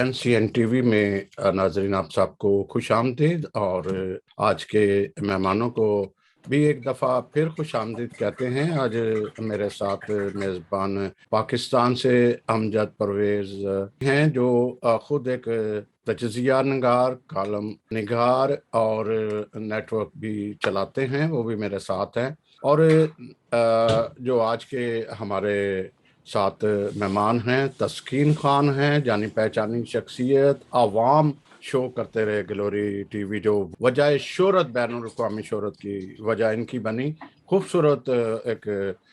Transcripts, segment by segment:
NCNTV में नाजरीन आप सबको खुश आमदीद। और आज के मेहमानों को भी एक दफ़ा फिर खुश आमदीद कहते हैं। आज मेरे साथ मेज़बान पाकिस्तान से अमजद परवेज़ हैं, जो ख़ुद एक तजज़िया निगार, कालम निगार और नेटवर्क भी चलाते हैं, वो भी मेरे साथ हैं। और जो आज के हमारे साथ मेहमान हैं, तस्कीन खान हैं, जानी पहचानी शख्सियत, आवाम शो करते रहे ग्लोरी टीवी, जो वजह शोहरत, बैनुल अक़वामी शोहरत की वजह इनकी बनी। खूबसूरत एक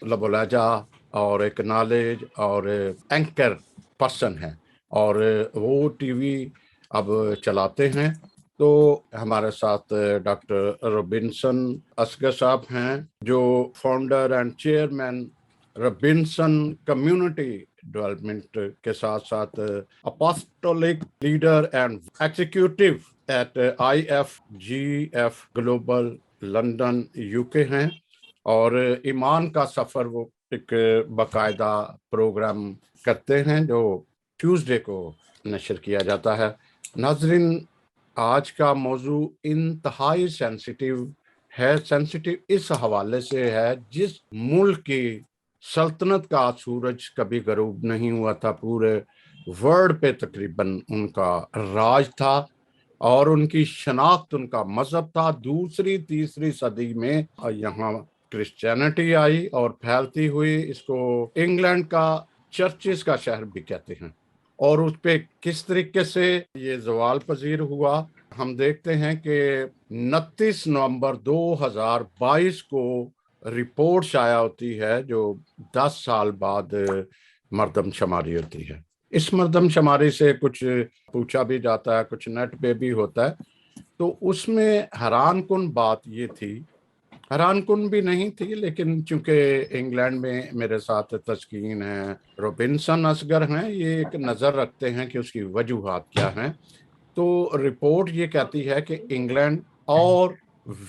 लबो लहजा और एक नॉलेज और एंकर पर्सन है, और वो टीवी अब चलाते हैं। तो हमारे साथ डॉक्टर रॉबिन्सन असगर साहब हैं, जो founder and chairman Robinson community development के साथ साथ apostolic leader and executive at IFGF global London UK हैं। और ईमान का सफ़र वो एक बाकायदा प्रोग्राम करते हैं जो ट्यूसडे को नशर किया जाता है। नाजरीन, आज का मौजू इंतहाई सेंसिटिव है। सेंसिटिव इस हवाले से है, जिस मुल्क की सल्तनत का सूरज कभी गरूब नहीं हुआ था, पूरे वर्ल्ड पे तकरीबन उनका राज था और उनकी शनाख्त, उनका मजहब था। दूसरी तीसरी सदी में यहाँ क्रिश्चियनिटी आई और फैलती हुई, इसको इंग्लैंड का चर्चिस का शहर भी कहते हैं। और उस पे किस तरीके से ये ज़वाल पजीर हुआ, हम देखते हैं कि 29 नवंबर 2022 को रिपोर्ट शाया होती है, जो 10 साल बाद मरदमशुमारी होती है। इस मरदमशुमारी से कुछ पूछा भी जाता है, कुछ नेट पे भी होता है। तो उसमें हैरानकुन बात ये थी, हैरानकुन भी नहीं थी, लेकिन चूंकि इंग्लैंड में मेरे साथ तस्कीन है, रॉबिन्सन असगर हैं, ये एक नज़र रखते हैं कि उसकी वजूहात क्या हैं। तो रिपोर्ट ये कहती है कि इंग्लैंड और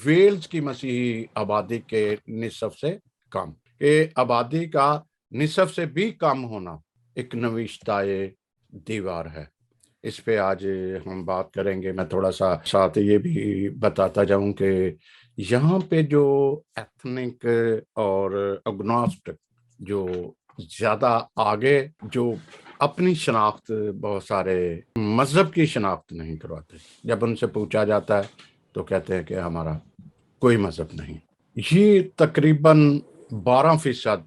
वेल्स की मसीही आबादी के निसफ से कम, के आबादी का निसफ से भी कम होना एक नविश्ताए दीवार है। इस पे आज हम बात करेंगे। मैं थोड़ा सा साथ ये भी बताता जाऊं कि यहाँ पे जो एथनिक और अग्नोस्टिक, जो ज्यादा आगे, जो अपनी शनाख्त, बहुत सारे मजहब की शनाख्त नहीं करवाते, जब उनसे पूछा जाता है तो कहते हैं कि हमारा कोई मजहब नहीं। ये तकरीबन 12%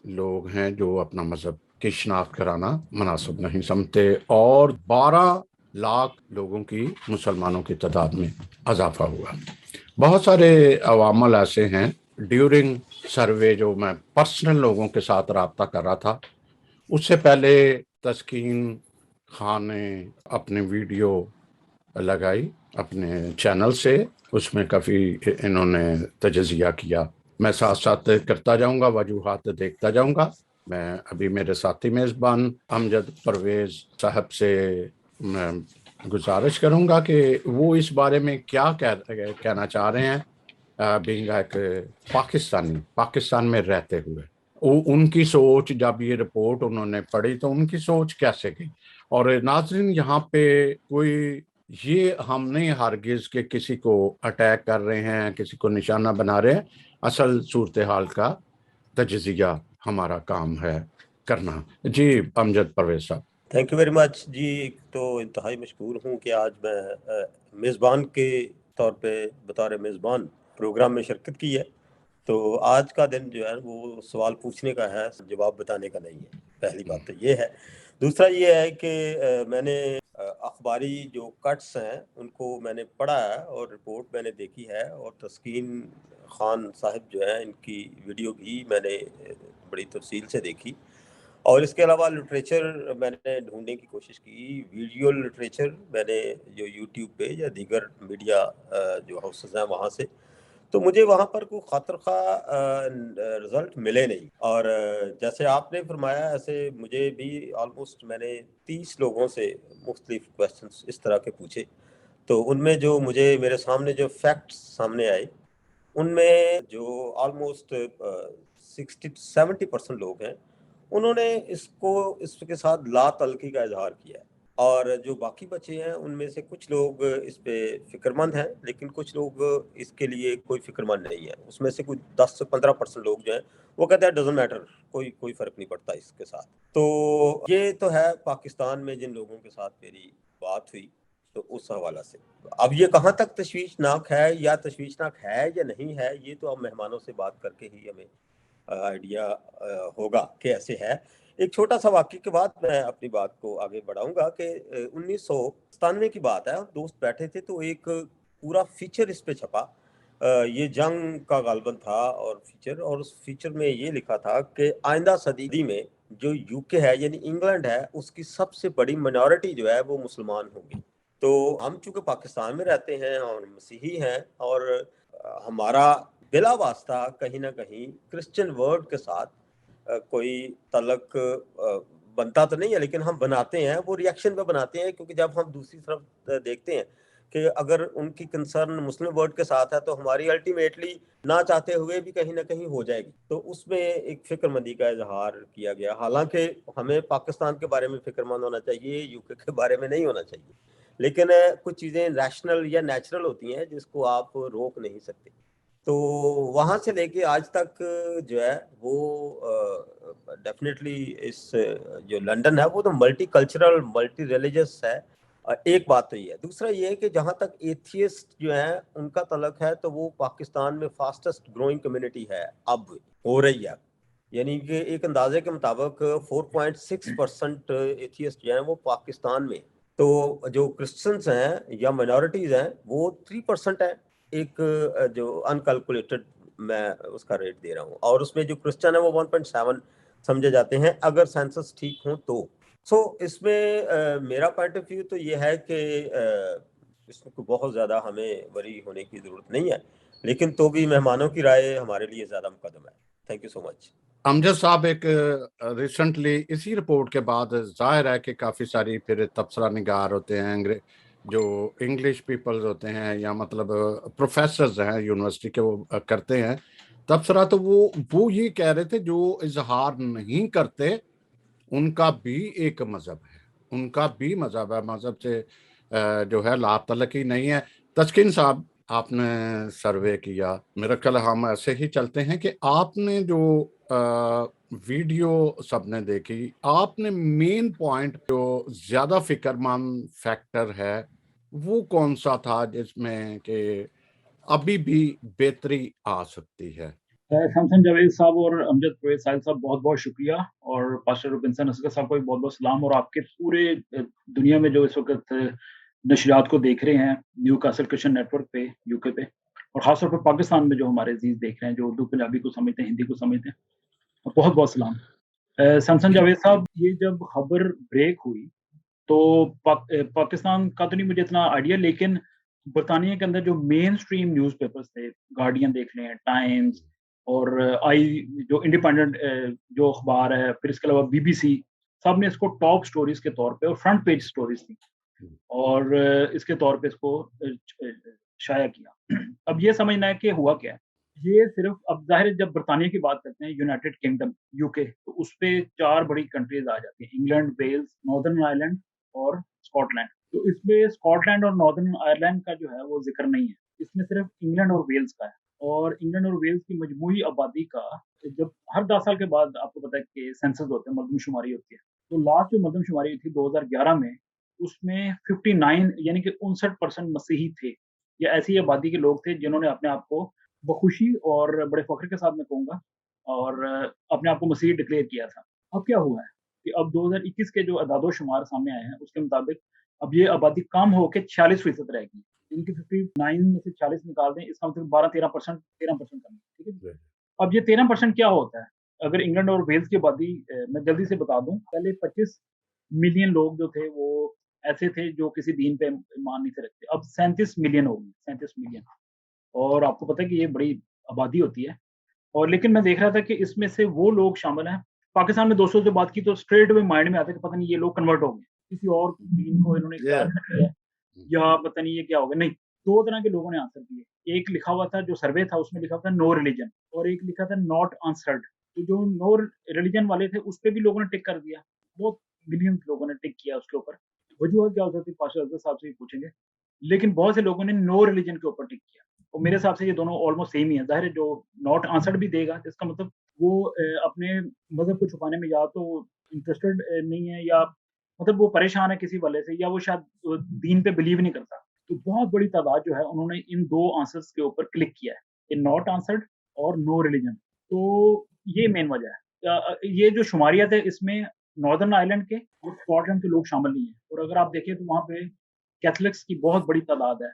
लोग हैं जो अपना मजहब की शनाख्त कराना मुनासिब नहीं समझते, और 12 लाख लोगों की, मुसलमानों की तादाद में इजाफा हुआ। बहुत सारे अवामल ऐसे हैं। ड्यूरिंग सर्वे जो मैं पर्सनल लोगों के साथ रब्ता कर रहा था, उससे पहले तस्कीन खान ने अपने वीडियो लगाई अपने चैनल से, उसमें काफ़ी इन्होंने तजज़िया किया। मैं साथ साथ करता जाऊंगा, वजूहात देखता जाऊंगा। मैं अभी मेरे साथी मेज़बान अमजद परवेज़ साहब से मैं गुजारिश करूंगा कि वो इस बारे में क्या कहना चाह रहे हैं, बीइंग एक पाकिस्तान में रहते हुए। उनकी सोच, जब ये रिपोर्ट उन्होंने पढ़ी तो उनकी सोच कैसे गई। और नाजरीन, यहाँ पे कोई ये हम नहीं हरगिज के किसी को अटैक कर रहे हैं, किसी को निशाना बना रहे हैं। असल सूरत हाल का तजज़िया हमारा काम है करना। जी अमजद परवेज साहब। थैंक यू वेरी मच जी। तो इंतहाई मशकूर हूँ कि आज मैं मेज़बान के तौर पे बतौर मेज़बान प्रोग्राम में शिरकत की है। तो आज का दिन जो है वो सवाल पूछने का है, जवाब बताने का नहीं है। पहली बात तो ये है। दूसरा ये है कि मैंने अखबारी जो कट्स हैं उनको मैंने पढ़ा है और रिपोर्ट मैंने देखी है, और तस्कीन खान साहब जो है इनकी वीडियो भी मैंने बड़ी तफसील से देखी। और इसके अलावा लिटरेचर मैंने ढूंढने की कोशिश की, वीडियो लिटरेचर मैंने जो यूट्यूब पे या दीगर मीडिया जो हाउसेज हैं वहाँ से, तो मुझे वहाँ पर कोई खातर खा रिजल्ट मिले नहीं। और जैसे आपने फरमाया, ऐसे मुझे भी ऑलमोस्ट मैंने 30 लोगों से मुख्तलिफ क्वेश्चंस इस तरह के पूछे। तो उनमें जो मुझे मेरे सामने जो फैक्ट्स सामने आए, उनमें जो ऑलमोस्ट 60-70% लोग हैं, उन्होंने इसके साथ ला तल्खी का इजहार किया है। और जो बाकी बचे हैं उनमें से कुछ लोग इस पे फिक्रमंद हैं, लेकिन कुछ लोग इसके लिए कोई फिक्रमंद नहीं है। उसमें से कुछ 10 से 15% लोग जो हैं वो कहते हैं डजंट मैटर, कोई कोई फर्क नहीं पड़ता इसके साथ। तो ये तो है पाकिस्तान में जिन लोगों के साथ मेरी बात हुई, तो उस हवाला से। अब ये कहाँ तक तशवीशनाक है या तशवीशनाक है या नहीं है, ये तो अब मेहमानों से बात करके ही हमें आइडिया होगा कि ऐसे है। एक छोटा सा वाक्य के बाद मैं अपनी बात को आगे बढ़ाऊंगा कि 1997 की बात है, हम दोस्त बैठे थे तो एक पूरा फीचर इस पे छपा। ये जंग का गालबन था और फीचर, और उस फीचर में ये लिखा था कि आइंदा सदी में जो यूके है यानी इंग्लैंड है, उसकी सबसे बड़ी मिनॉरिटी जो है वो मुसलमान होगी। तो हम चूंकि पाकिस्तान में रहते हैं और मसीही हैं, और हमारा बिला वास्ता कहीं ना कहीं क्रिश्चियन वर्ड के साथ कोई तलक बनता तो नहीं है, लेकिन हम बनाते हैं, वो रिएक्शन में बनाते हैं, क्योंकि जब हम दूसरी तरफ देखते हैं कि अगर उनकी कंसर्न मुस्लिम वर्ड के साथ है तो हमारी अल्टीमेटली ना चाहते हुए भी कहीं ना कहीं हो जाएगी। तो उसमें एक फिक्रमंदी का इजहार किया गया। हालांकि हमें पाकिस्तान के बारे में फिक्रमंद होना चाहिए, यूके के बारे में नहीं होना चाहिए, लेकिन कुछ चीज़ें रैशनल या नेचुरल होती हैं जिसको आप रोक नहीं सकते। तो वहाँ से लेके आज तक जो है वो डेफिनेटली इस जो लंदन है वो तो मल्टी कल्चरल मल्टी रिलीजियस है। एक बात तो ये है। दूसरा ये है कि जहाँ तक एथियस्ट जो है उनका तलक है, तो वो पाकिस्तान में फास्टेस्ट ग्रोइंग कम्युनिटी है, अब हो रही है। यानी कि एक अंदाजे के मुताबिक 4.6% एथियस्ट जो है वो पाकिस्तान में। तो जो क्रिश्चियंस हैं या माइनॉरिटीज हैं वो 3% है। एक जो अनकैलकुलेटेड मैं उसका रेट दे रहा हूँ, और उसमें जो क्रिश्चियन है वो 1.7 समझे जाते हैं अगर सेंसस ठीक हो तो। सो इसमें मेरा पॉइंट ऑफ व्यू तो ये है कि इसमें बहुत ज़्यादा हमें वरी होने की ज़रूरत नहीं है, लेकिन तो भी मेहमानों की राय हमारे लिए ज़्यादा मुकदम है। Thank you so much. Amjad साहब, एक रिसेंटली इसी रिपोर्ट के बाद जाहिर है कि काफ़ी सारी फिर तबसरा निगार होते हैं, जो इंग्लिश पीपल्स होते हैं या मतलब प्रोफेसर्स हैं यूनिवर्सिटी के, वो करते हैं तबसरा। तो वो ये कह रहे थे जो इजहार नहीं करते उनका भी एक मजहब है, उनका भी मजहब है, मजहब से जो है लाभ तलक ही नहीं है। तस्किन साहब, आपने सर्वे किया, मेरा ख्याल हम ऐसे ही चलते हैं कि आपने जो वीडियो सबने देखी, आपने मेन पॉइंट जो ज्यादा फिक्रमंद फैक्टर है वो कौन सा था जिसमें कि अभी भी बेहतरी आ सकती है? शमसन जावेद साहब और अमजद परवेज साहिल साहब, बहुत बहुत शुक्रिया, और पास्टर रुबिनसन असगर साहब को भी बहुत बहुत सलाम, और आपके पूरे दुनिया में जो इस वक्त नशरियात को देख रहे हैं, न्यू कासल क्रिश्चियन नेटवर्क पे, यूके पे, और खासतौर पर पाकिस्तान में जो हमारे अजीज देख रहे हैं जो उर्दू पंजाबी को समझते हैं, हिंदी को समझते हैं, बहुत बहुत सलाम। शमसन जावेद साहब, ये जब खबर ब्रेक हुई तो पाकिस्तान का तो नहीं मुझे इतना आइडिया, लेकिन बरतानिया के अंदर जो मेन स्ट्रीम न्यूज़पेपर्स थे, गार्डियन देख लें, टाइम्स, और आई जो इंडिपेंडेंट जो अखबार है, फिर इसके अलावा बीबीसी, सब ने इसको टॉप स्टोरीज के तौर पे और फ्रंट पेज स्टोरीज थी, और इसके तौर पे इसको शाया किया। अब ये समझना है कि हुआ क्या है। ये सिर्फ, अब ज़ाहिर है जब बरतानिया की बात करते हैं, यूनाइटेड किंगडम, यूके, तो उसपे 4 बड़ी कंट्रीज़ आ जाती हैं, इंग्लैंड, वेल्स, नॉर्दर्न आयरलैंड और स्कॉटलैंड। तो इसमें स्कॉटलैंड और नॉर्दर्न आयरलैंड का जो है वो ज़िक्र नहीं है। इसमें सिर्फ इंग्लैंड और वेल्स का है, और इंग्लैंड और वेल्स की मजमूई आबादी का, जब हर 10 साल के बाद आपको पता है कि सेंसस होते हैं, मरदमशुमारी होती है। तो लास्ट जो मरदमशुमारी हुई थी 2011 में, उसमें 59 यानी कि 59% मसीही थे, या ऐसी आबादी के लोग थे जिन्होंने अपने आप को बखुशी और बड़े फ़ख्र के साथ मैं कहूँगा, और अपने आप को मसीही डिक्लेयर किया था। अब क्या हुआ है कि अब 2021 के जो अदाद-ओ-शुमार सामने आए हैं, उसके मुताबिक अब ये आबादी कम होके 46% रह गई। इनकी 59 में से 40 निकाल दें, इसका मतलब 12-13% 13% कम है, ठीक है? अब ये 13% क्या होता है? अगर इंग्लैंड और वेल्स की आबादी, मैं जल्दी से बता दूँ, पहले 25 मिलियन लोग जो थे वो ऐसे थे जो किसी दीन पे ईमान नहीं थे रखते। अब 37 मिलियन हो गए, 37 मिलियन। और आपको पता है कि ये बड़ी आबादी होती है, और लेकिन मैं देख रहा था कि इसमें से वो लोग शामिल हैं, पाकिस्तान में दोस्तों से बात की तो स्ट्रेट अवे माइंड में आता है कि पता नहीं ये लोग कन्वर्ट हो गए, किसी और दीन को इन्होंने इख्तियार कर लिया, या पता नहीं ये क्या हो गया। नहीं, 2 तरह के लोगों ने आंसर दिए। एक लिखा हुआ था, जो सर्वे था उसमें लिखा था नो रिलिजन, और एक लिखा था नॉट आंसर्ड। तो जो नो रिलिजन वाले थे उस पे भी लोगों ने टिक कर दिया, बहुत मिलियंस लोगों ने टिक किया उसके ऊपर। वजूहत क्या हो सकती है पास्टर अज़हर साहब से ही पूछेंगे। लेकिन बहुत से लोगों ने नो रिलीजन के ऊपर टिक किया और मेरे हिसाब से ये दोनों ऑलमोस्ट सेम ही है। ज़ाहिर है जो नॉट आंसर्ड भी देगा इसका मतलब वो अपने मज़हब को छुपाने में या तो इंटरेस्टेड नहीं है या मतलब वो परेशान है किसी वजह से या वो शायद दीन पे बिलीव नहीं करता। तो बहुत बड़ी तादाद जो है उन्होंने इन 2 आंसर्स के ऊपर क्लिक किया है, इन नॉट आंसर्ड और नो रिलीजन। तो ये मेन वजह है। ये जो शुमारियत है इसमें नॉर्दर्न आयरलैंड के और स्कॉटलैंड के लोग शामिल नहीं हैं और अगर आप देखें तो वहाँ पे कैथोलिक्स की बहुत बड़ी तादाद है।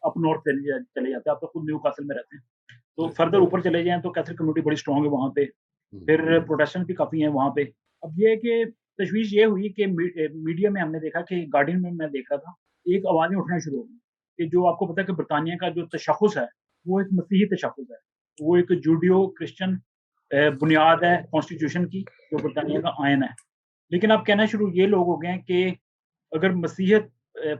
अप नॉर्थ चले जाते हैं, आप तो खुद न्यूकासल में रहते हैं। तो फर्दर ऊपर चले जाएँ तो कैथोलिक कम्युनिटी बड़ी स्ट्रॉन्ग है वहाँ पे। फिर प्रोटेस्टेंट भी काफ़ी हैं वहाँ पे। अब ये है कि तशवीश ये हुई कि मीडिया में हमने देखा कि गार्डियन में मैं देख रहा था, एक आवाज़ें उठना शुरू हो गई कि जो आपको पता है कि ब्रिटानिया का जो तशख़्ख़ुस है, वो एक मसीही तशख़्ख़ुस है। वो एक जूडियो क्रिश्चियन बुनियाद है कॉन्स्टिट्यूशन की, जो ब्रिटानिया का आयन है। लेकिन अब कहना शुरू ये लोग हो गए हैं कि अगर मसीहत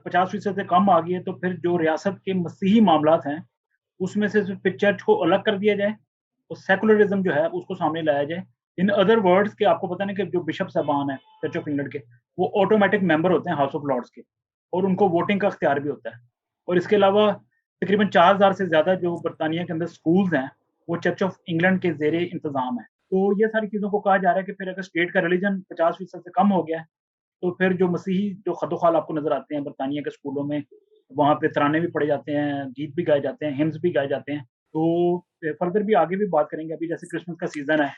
50% से कम आ गई है, तो फिर जो रियासत के मसीही मामलात हैं, उसमें से सिर्फ़ चर्च को अलग कर दिया जाए और सेकुलरिज़्म जो है उसको सामने लाया जाए। इन अदर वर्ड्स कि आपको पता नहीं कि जो बिशप साहबान हैं चर्च ऑफ इंग्लैंड के, वो ऑटोमैटिक मेंबर होते हैं हाउस ऑफ लॉर्ड्स के और उनको वोटिंग का इख्तियार भी होता है। और इसके अलावा तकरीबन 4000 से ज़्यादा जो बर्तानिया के अंदर स्कूल्स हैं, वो चर्च ऑफ इंग्लैंड के ज़ेरे इंतज़ाम है। तो ये सारी चीज़ों को कहा जा रहा है कि फिर अगर स्टेट का रिलीजन 50% से कम हो गया है, तो फिर जो मसीही जो खदोखाल आपको नज़र आते हैं बरतानिया के स्कूलों में, वहाँ पे तराने भी पढ़े जाते हैं, गीत भी गाए जाते हैं, हिम्न्स भी गाए जाते हैं। तो फर्दर भी आगे भी बात करेंगे, अभी जैसे क्रिसमस का सीज़न है,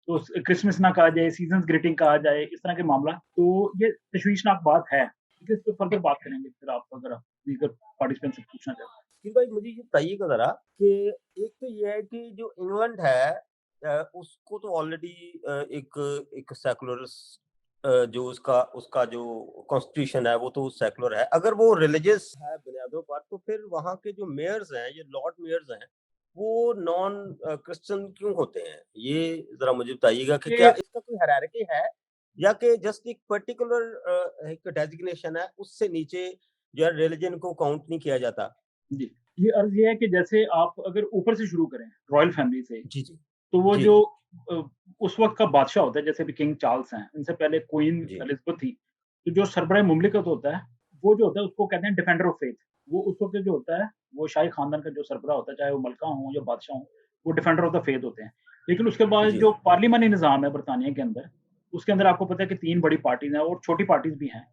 तो क्रिसमस ना कहा जाए, सीज़न्स ग्रीटिंग कहा जाए, इस तरह के मामला, तो ये तशवीशनाक बात है। ठीक है, इस पे फर्दर बात करेंगे फिर आप अगर दीगर पार्टिसिपेंट से पूछना चाहें। फिर भाई मुझे ये बताइएगा ज़रा कि एक तो ये है कि जो इंग्लैंड है उसको तो ऑलरेडी एक एक सेकुलरिस्ट जो उसका उसका जो कॉन्स्टिट्यूशन है वो तो सेकुलर है। अगर वो रिलीजियस है बुनियादों पर तो फिर वहाँ के जो मेयर्स हैं, ये लॉर्ड मेयर्स हैं, वो नॉन क्रिश्चियन क्यों होते हैं? ये ज़रा मुझे बताइएगा कि क्या ये इसका कोई हायरार्की है या कि जस्ट एक पर्टिकुलर एक डेजिग्नेशन है, उससे नीचे जो है रिलिजन को काउंट नहीं किया जाता? जी, ये अर्ज़ ये है कि जैसे आप अगर ऊपर से शुरू करें, रॉयल फैमिली से, जी, जी। तो वो जी, जो अ, उस वक़्त का बादशाह होता है, जैसे अभी किंग चार्ल्स हैं, इनसे पहले क्वीन जी। एलिज़ाबेथ थी, तो जो सरबराह मुमलिकत होता है, वो जो होता है उसको कहते हैं डिफेंडर ऑफ फेथ। वो उस वक़्त जो होता है, वो शाही खानदान का जो सरबराह होता है, चाहे वो मलका हों या बादशाह हों, वो डिफेंडर ऑफ द फेथ होते हैं। लेकिन उसके बाद जी। जो पार्लिमानी निज़ाम है बरतानिया के अंदर, उसके अंदर आपको पता है कि 3 बड़ी पार्टीज़ हैं और छोटी पार्टीज़ भी हैं।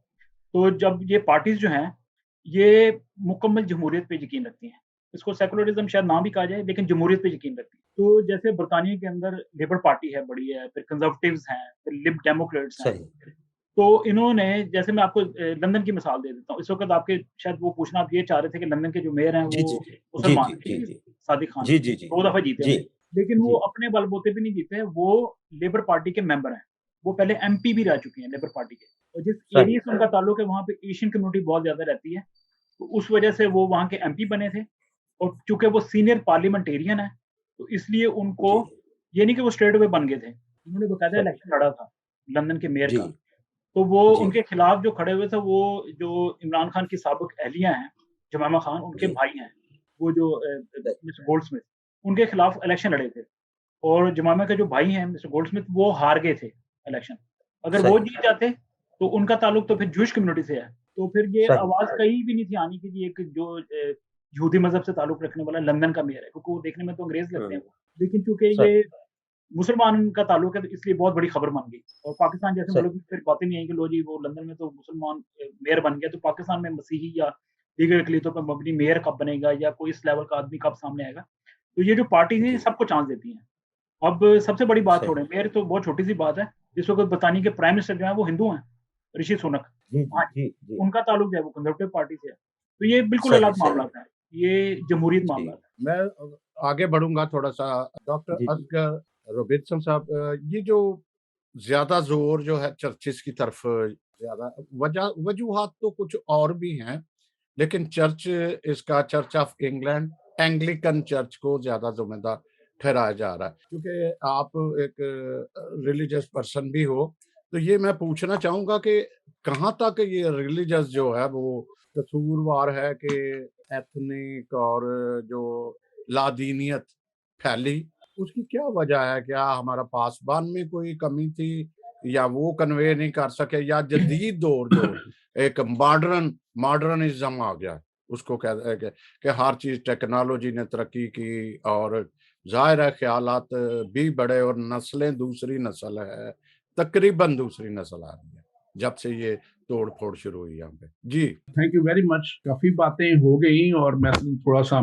तो जब ये पार्टीज़ जो हैं, ये मुकम्मल जमहूरियत पे यकीन रखती हैं। इसको सेकुलरिज़्म शायद ना भी कहा जाए, लेकिन जमहूरियत पे यकीन रखती हैं। तो जैसे बरतानिया के अंदर लेबर पार्टी है, बड़ी है, फिर कंज़र्वेटिव्स हैं, फिर लिब डेमोक्रेट्स हैं। सही। तो इन्होंने जैसे मैं आपको लंदन की मिसाल दे देता हूँ। इस वक़्त आपके शायद वो पूछना आप ये चाह रहे थे कि लंदन के जो मेयर हैं, जी, वो जी। जी, मुसलमान जी, हैं, जी, ठीक है? जी। सादिक खान। जी, जी, जी। 2 दफ़ा जीते जी, हुए। लेकिन वो जी। अपने बलबूते पे नहीं जीते, वो लेबर पार्टी के मेंबर हैं। वो पहले एमपी भी रह चुके हैं लेबर पार्टी के। और जिस सही, एरिया से उनका ताल्लुक है, वहाँ पे एशियन कम्युनिटी बहुत ज़्यादा रहती है। तो उस वजह से वो वहाँ के एमपी बने थे और चूँकि वो सीनियर पार्लियामेंटेरियन हैं, तो इसलिए उनको जी, ये नहीं कि वो स्ट्रेट अवे बन गए थे। उन्होंने बाकायदा सही। इलेक्शन लड़ा था, लंदन के मेयर जी, का। तो वो जी, उनके खिलाफ जो खड़े हुए थे, वो जो इमरान खान की साबिक अहलिया हैं, जमामा खान, उनके जी। भाई हैं। वो जो सही, मिस्टर गोल्डस्मिथ, उनके खिलाफ इलेक्शन लड़े थे और जमामा के जो भाई हैं मिस्टर गोल्डस्मिथ, वो हार गए थे इलेक्शन। अगर वो सही, जीत जाते, तो उनका ताल्लुक तो फिर जूइश कम्युनिटी से है। तो फिर ये सही। आवाज़ कहीं भी नहीं थी आनी कि जी एक जो यहूदी मज़हब से ताल्लुक रखने वाला लंदन का मेयर है, क्योंकि वो देखने में तो अंग्रेज़ लगते हुँ, हैं। लेकिन चूँकि सही, ये मुसलमान का ताल्लुक है, तो इसलिए बहुत बड़ी खबर बन गई और पाकिस्तान जैसे सही। मुल्क में फिर बातें नहीं आई कि लो जी वो लंदन में तो मुसलमान मेयर बन गया, तो पाकिस्तान में मसीही या दीगर अक़लीतों पे मबनी मेयर कब बनेगा या कोई इस लेवल का आदमी कब सामने आएगा? तो ये जो पार्टीज़ हैं, ये जी, सबको चांस देती हैं। अब सबसे बड़ी बात सही। छोड़ें, मेयर तो बहुत छोटी-सी बात है। इस वक़्त बरतानिया के प्राइम मिनिस्टर जो हैं, वो हिंदू हैं, ऋषि सुनक। जी, जी, हाँ, जी, जी। उनका ताल्लुक जो है वो कंज़र्वेटिव पार्टी से है। तो ये बिल्कुल सही, अलग सही। मामला है। ये जमहूरियत जी, मामला है। मैं आगे बढ़ूँगा थोड़ा-सा। डॉक्टर जी, जी। असगर रॉबर्टसन साहब, ये जो ज़्यादा ज़ोर जो है चर्चेज़ की तरफ ज़्यादा वजूहात तो कुछ और भी हैं, लेकिन इसका church of England Anglican church को ज़्यादा ज़िम्मेदार ठहराया जा रहा है। क्योंकि आप एक रिलीजियस पर्सन भी हो, तो ये मैं पूछना चाहूँगा कि कहाँ तक ये रिलीजियस जो है वो कसूरवार है कि एथनिक और जो लादीनियत फैली, उसकी क्या वजह है? क्या हमारा पासबान में कोई कमी थी या वो कन्वे नहीं कर सके या जदीद दौर जो एक मॉडर्निज्म आ गया, उसको कहते हैं कि हर चीज टेक्नोलॉजी ने तरक्की की और जाहिर है ख्यालात भी बड़े और नस्लें दूसरी नस्ल है, तकरीबन दूसरी नस्ल आ रही है जब से ये तोड़ फोड़ शुरू हुई यहाँ पे। जी थैंक यू वेरी मच। काफी बातें हो गई और मैं थोड़ा सा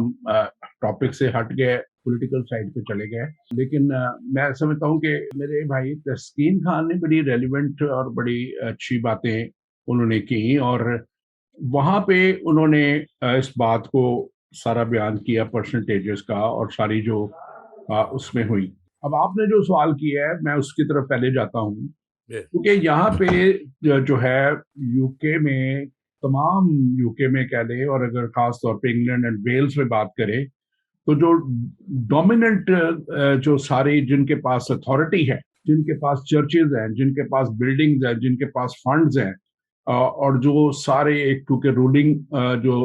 टॉपिक से हट गए, पॉलिटिकल साइड पे चले गए, लेकिन मैं समझता हूँ कि मेरे भाई तस्कीन खान ने बड़ी रेलिवेंट और बड़ी अच्छी बातें उन्होंने की और वहां पे उन्होंने इस बात को सारा बयान किया परसेंटेजेस का और सारी जो उसमें हुई। अब आपने जो सवाल किया है मैं उसकी तरफ पहले जाता हूँ, क्योंकि यहाँ पे जो है यूके में, तमाम यूके में कह लें और अगर खास तौर पे इंग्लैंड एंड वेल्स में बात करें तो जो डोमिनेंट जो सारी जिनके पास अथॉरिटी है, जिनके पास चर्चेज हैं, जिनके पास बिल्डिंग्स हैं, जिनके पास फंड्स हैं और जो सारे एक क्योंकि रूलिंग जो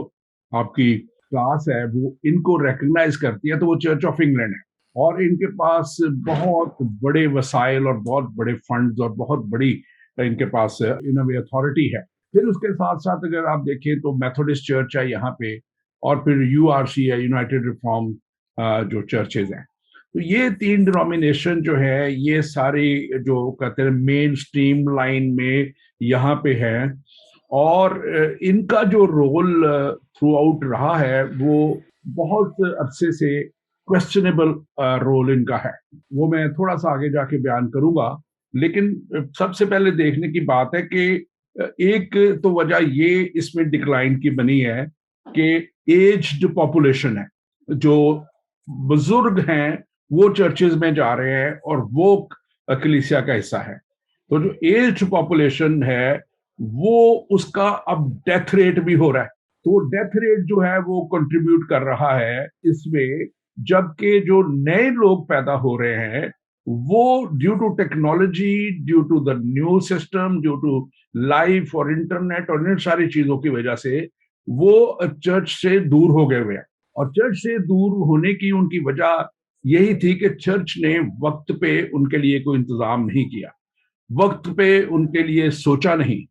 आपकी क्लास है वो इनको रिकग्नाइज करती है, तो वो चर्च ऑफ इंग्लैंड है और इनके पास बहुत बड़े वसाइल और बहुत बड़े फंड्स और बहुत बड़ी इनके पास इन वे अथॉरिटी है। फिर उसके साथ साथ अगर आप देखें तो मेथोडिस्ट चर्च है यहाँ पे और फिर यूआरसी है, यूनाइटेड रिफॉर्म जो चर्चेज हैं। तो ये 3 डिनोमिनेशन जो है ये सारी जो कहते हैं मेन स्ट्रीम लाइन में यहाँ पे है और इनका जो रोल थ्रू आउट रहा है वो बहुत अरसे से क्वेश्चनेबल रोल इनका है, वो मैं थोड़ा सा आगे जाके बयान करूंगा। लेकिन सबसे पहले देखने की बात है कि एक तो वजह ये इसमें डिक्लाइन की बनी है कि एज्ड पॉपुलेशन है, जो बुजुर्ग हैं वो चर्चेज में जा रहे हैं और वो कलीसिया का हिस्सा है। तो जो एज्ड पॉपुलेशन है वो उसका अब डेथ रेट भी हो रहा है, तो डेथ रेट जो है वो कंट्रीब्यूट कर रहा है इसमें, जबकि जो नए लोग पैदा हो रहे हैं वो due to technology, due to the new system, due to life और इंटरनेट और इन सारी चीजों की वजह से वो चर्च से दूर हो गए हुए हैं। और चर्च से दूर होने की उनकी वजह यही थी कि चर्च ने वक्त पे उनके लिए कोई इंतजाम नहीं किया, वक्त पे उनके लिए सोचा नहीं,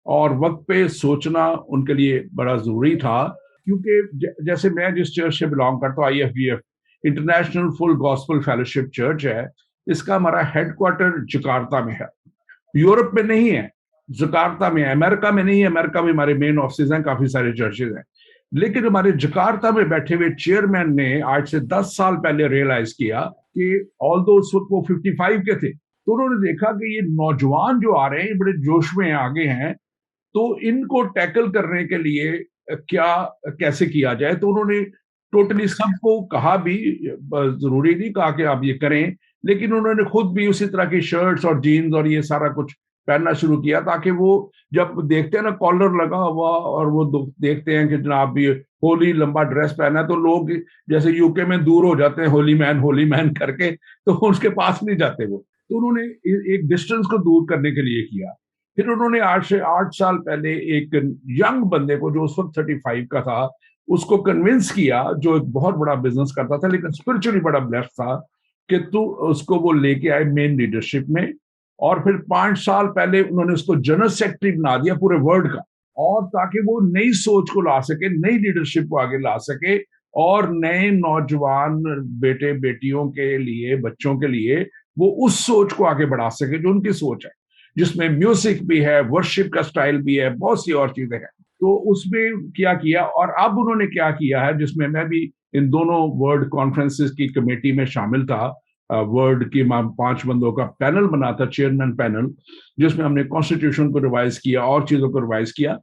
और वक्त पे सोचना उनके लिए बड़ा जरूरी था। क्योंकि जैसे मैं जिस चर्च से बिलोंग करता हूँ, IFGF international full gospel fellowship church है, इसका हमारा हेडक्वार्टर जकार्ता में है, यूरोप में नहीं है, जकार्ता में है। अमेरिका में नहीं है, अमेरिका में हमारे मेन ऑफिस हैं, काफी सारे चर्चेज हैं, लेकिन हमारे जकार्ता में बैठे हुए चेयरमैन ने आज से 10 साल पहले रियलाइज किया कि ऑल्दो उस वक्त वो 55 के थे, तो उन्होंने देखा कि ये नौजवान जो आ रहे हैं बड़े जोश में आगे हैं, तो इनको टैकल करने के लिए क्या कैसे किया जाए। तो उन्होंने टोटली सबको कहा भी, जरूरी नहीं कहा कि आप ये करें, लेकिन उन्होंने खुद भी उसी तरह की शर्ट्स और जीन्स और ये सारा कुछ पहनना शुरू किया, ताकि वो जब देखते हैं ना कॉलर लगा हुआ और वो देखते हैं कि जनाब ये होली लंबा ड्रेस पहना है, तो लोग जैसे यूके में दूर हो जाते हैं होली मैन करके, तो उसके पास नहीं जाते वो। तो उन्होंने एक डिस्टेंस को दूर करने के लिए किया। फिर उन्होंने आज से 8 साल पहले एक यंग बंदे को जो उस वक्त 35 का था उसको कन्विंस किया, जो एक बहुत बड़ा बिजनेस करता था लेकिन स्पिरिचुअली बड़ा ब्लेस्ड था, कि तू उसको वो लेके आए मेन लीडरशिप में। और फिर 5 साल पहले उन्होंने उसको जनरल सेक्रेटरी बना दिया पूरे वर्ल्ड का, और ताकि वो नई सोच को ला सके, नई लीडरशिप को आगे ला सके और नए नौजवान बेटे बेटियों के लिए, बच्चों के लिए वो उस सोच को आगे बढ़ा सके जो उनकी सोच है, जिसमें म्यूजिक भी है, वर्शिप का स्टाइल भी है, बहुत सी और चीजें हैं। तो उसमें क्या किया, और अब उन्होंने क्या किया है, जिसमें मैं भी इन दोनों वर्ल्ड कॉन्फ्रेंसेस की कमेटी में शामिल था, वर्ल्ड की 5 बंदों का पैनल बना था, चेयरमैन पैनल, जिसमें हमने कॉन्स्टिट्यूशन को रिवाइज किया और चीजों को रिवाइज किया।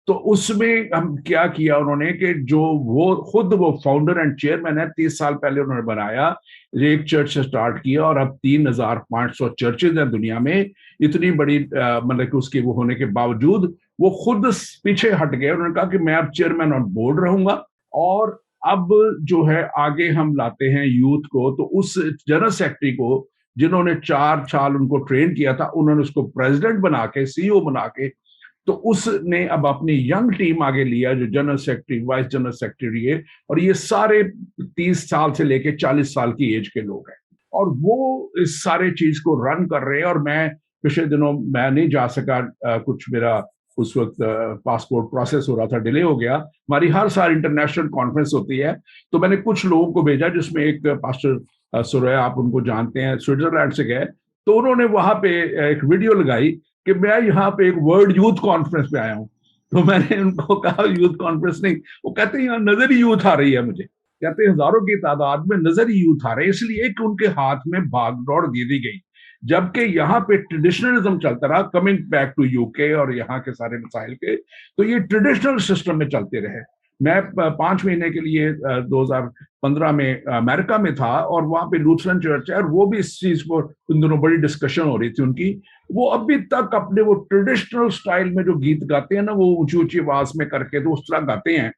तो उसमें हम क्या किया उन्होंने कि जो वो खुद वो फाउंडर एंड चेयरमैन है, 30 साल पहले उन्होंने बनाया, एक चर्च से स्टार्ट किया और अब 3500 चर्चेज हैं दुनिया में। इतनी बड़ी मतलब कि उसके वो होने के बावजूद वो खुद पीछे हट गए। उन्होंने कहा कि मैं अब चेयरमैन ऑन बोर्ड रहूंगा, और अब जो है आगे हम लाते हैं यूथ को। तो उस जनरल सेक्रेटरी को जिन्होंने 4 साल उनको ट्रेन किया था, उन्होंने उसको प्रेसिडेंट बना के, CEO बना के, तो उसने अब अपनी यंग टीम आगे लिया, जो general secretary, vice general secretary है, और ये सारे 30 साल से लेके 40 साल की एज के लोग हैं, और वो इस सारे चीज को रन कर रहे हैं। और मैं पिछले दिनों मैं नहीं जा सका, कुछ मेरा उस वक्त पासपोर्ट प्रोसेस हो रहा था, डिले हो गया। हमारी हर साल इंटरनेशनल कॉन्फ्रेंस होती है, तो मैंने कुछ लोगों को भेजा, जिसमें एक पास्टर सुरैया, आप उनको जानते हैं, स्विट्जरलैंड से गए। तो उन्होंने वहां पे एक वीडियो लगाई कि मैं यहाँ पे एक वर्ल्ड यूथ कॉन्फ्रेंस पे आया हूँ। तो मैंने उनको कहा यूथ कॉन्फ्रेंस नहीं, वो कहते हैं यहाँ नजर ही यूथ आ रही है मुझे, कहते हैं हजारों की तादाद में नजर ही यूथ आ रहे हैं, इसलिए कि उनके हाथ में भाग दौड़ दे दी गई। जबकि यहाँ पे ट्रेडिशनलिज्म चलता रहा, कमिंग बैक टू यूके और यहाँ के सारे मसाइल के, तो ये ट्रेडिशनल सिस्टम में चलते रहे। मैं 5 महीने के लिए 2015 में अमेरिका में था, और वहां पे लूथरन चर्च है, और वो भी इस चीज को, उन दोनों बड़ी डिस्कशन हो रही थी उनकी। वो अभी तक अपने वो ट्रेडिशनल स्टाइल में जो गीत गाते हैं ना, वो ऊंची ऊंची आवाज में करके तो उस तरह गाते हैं।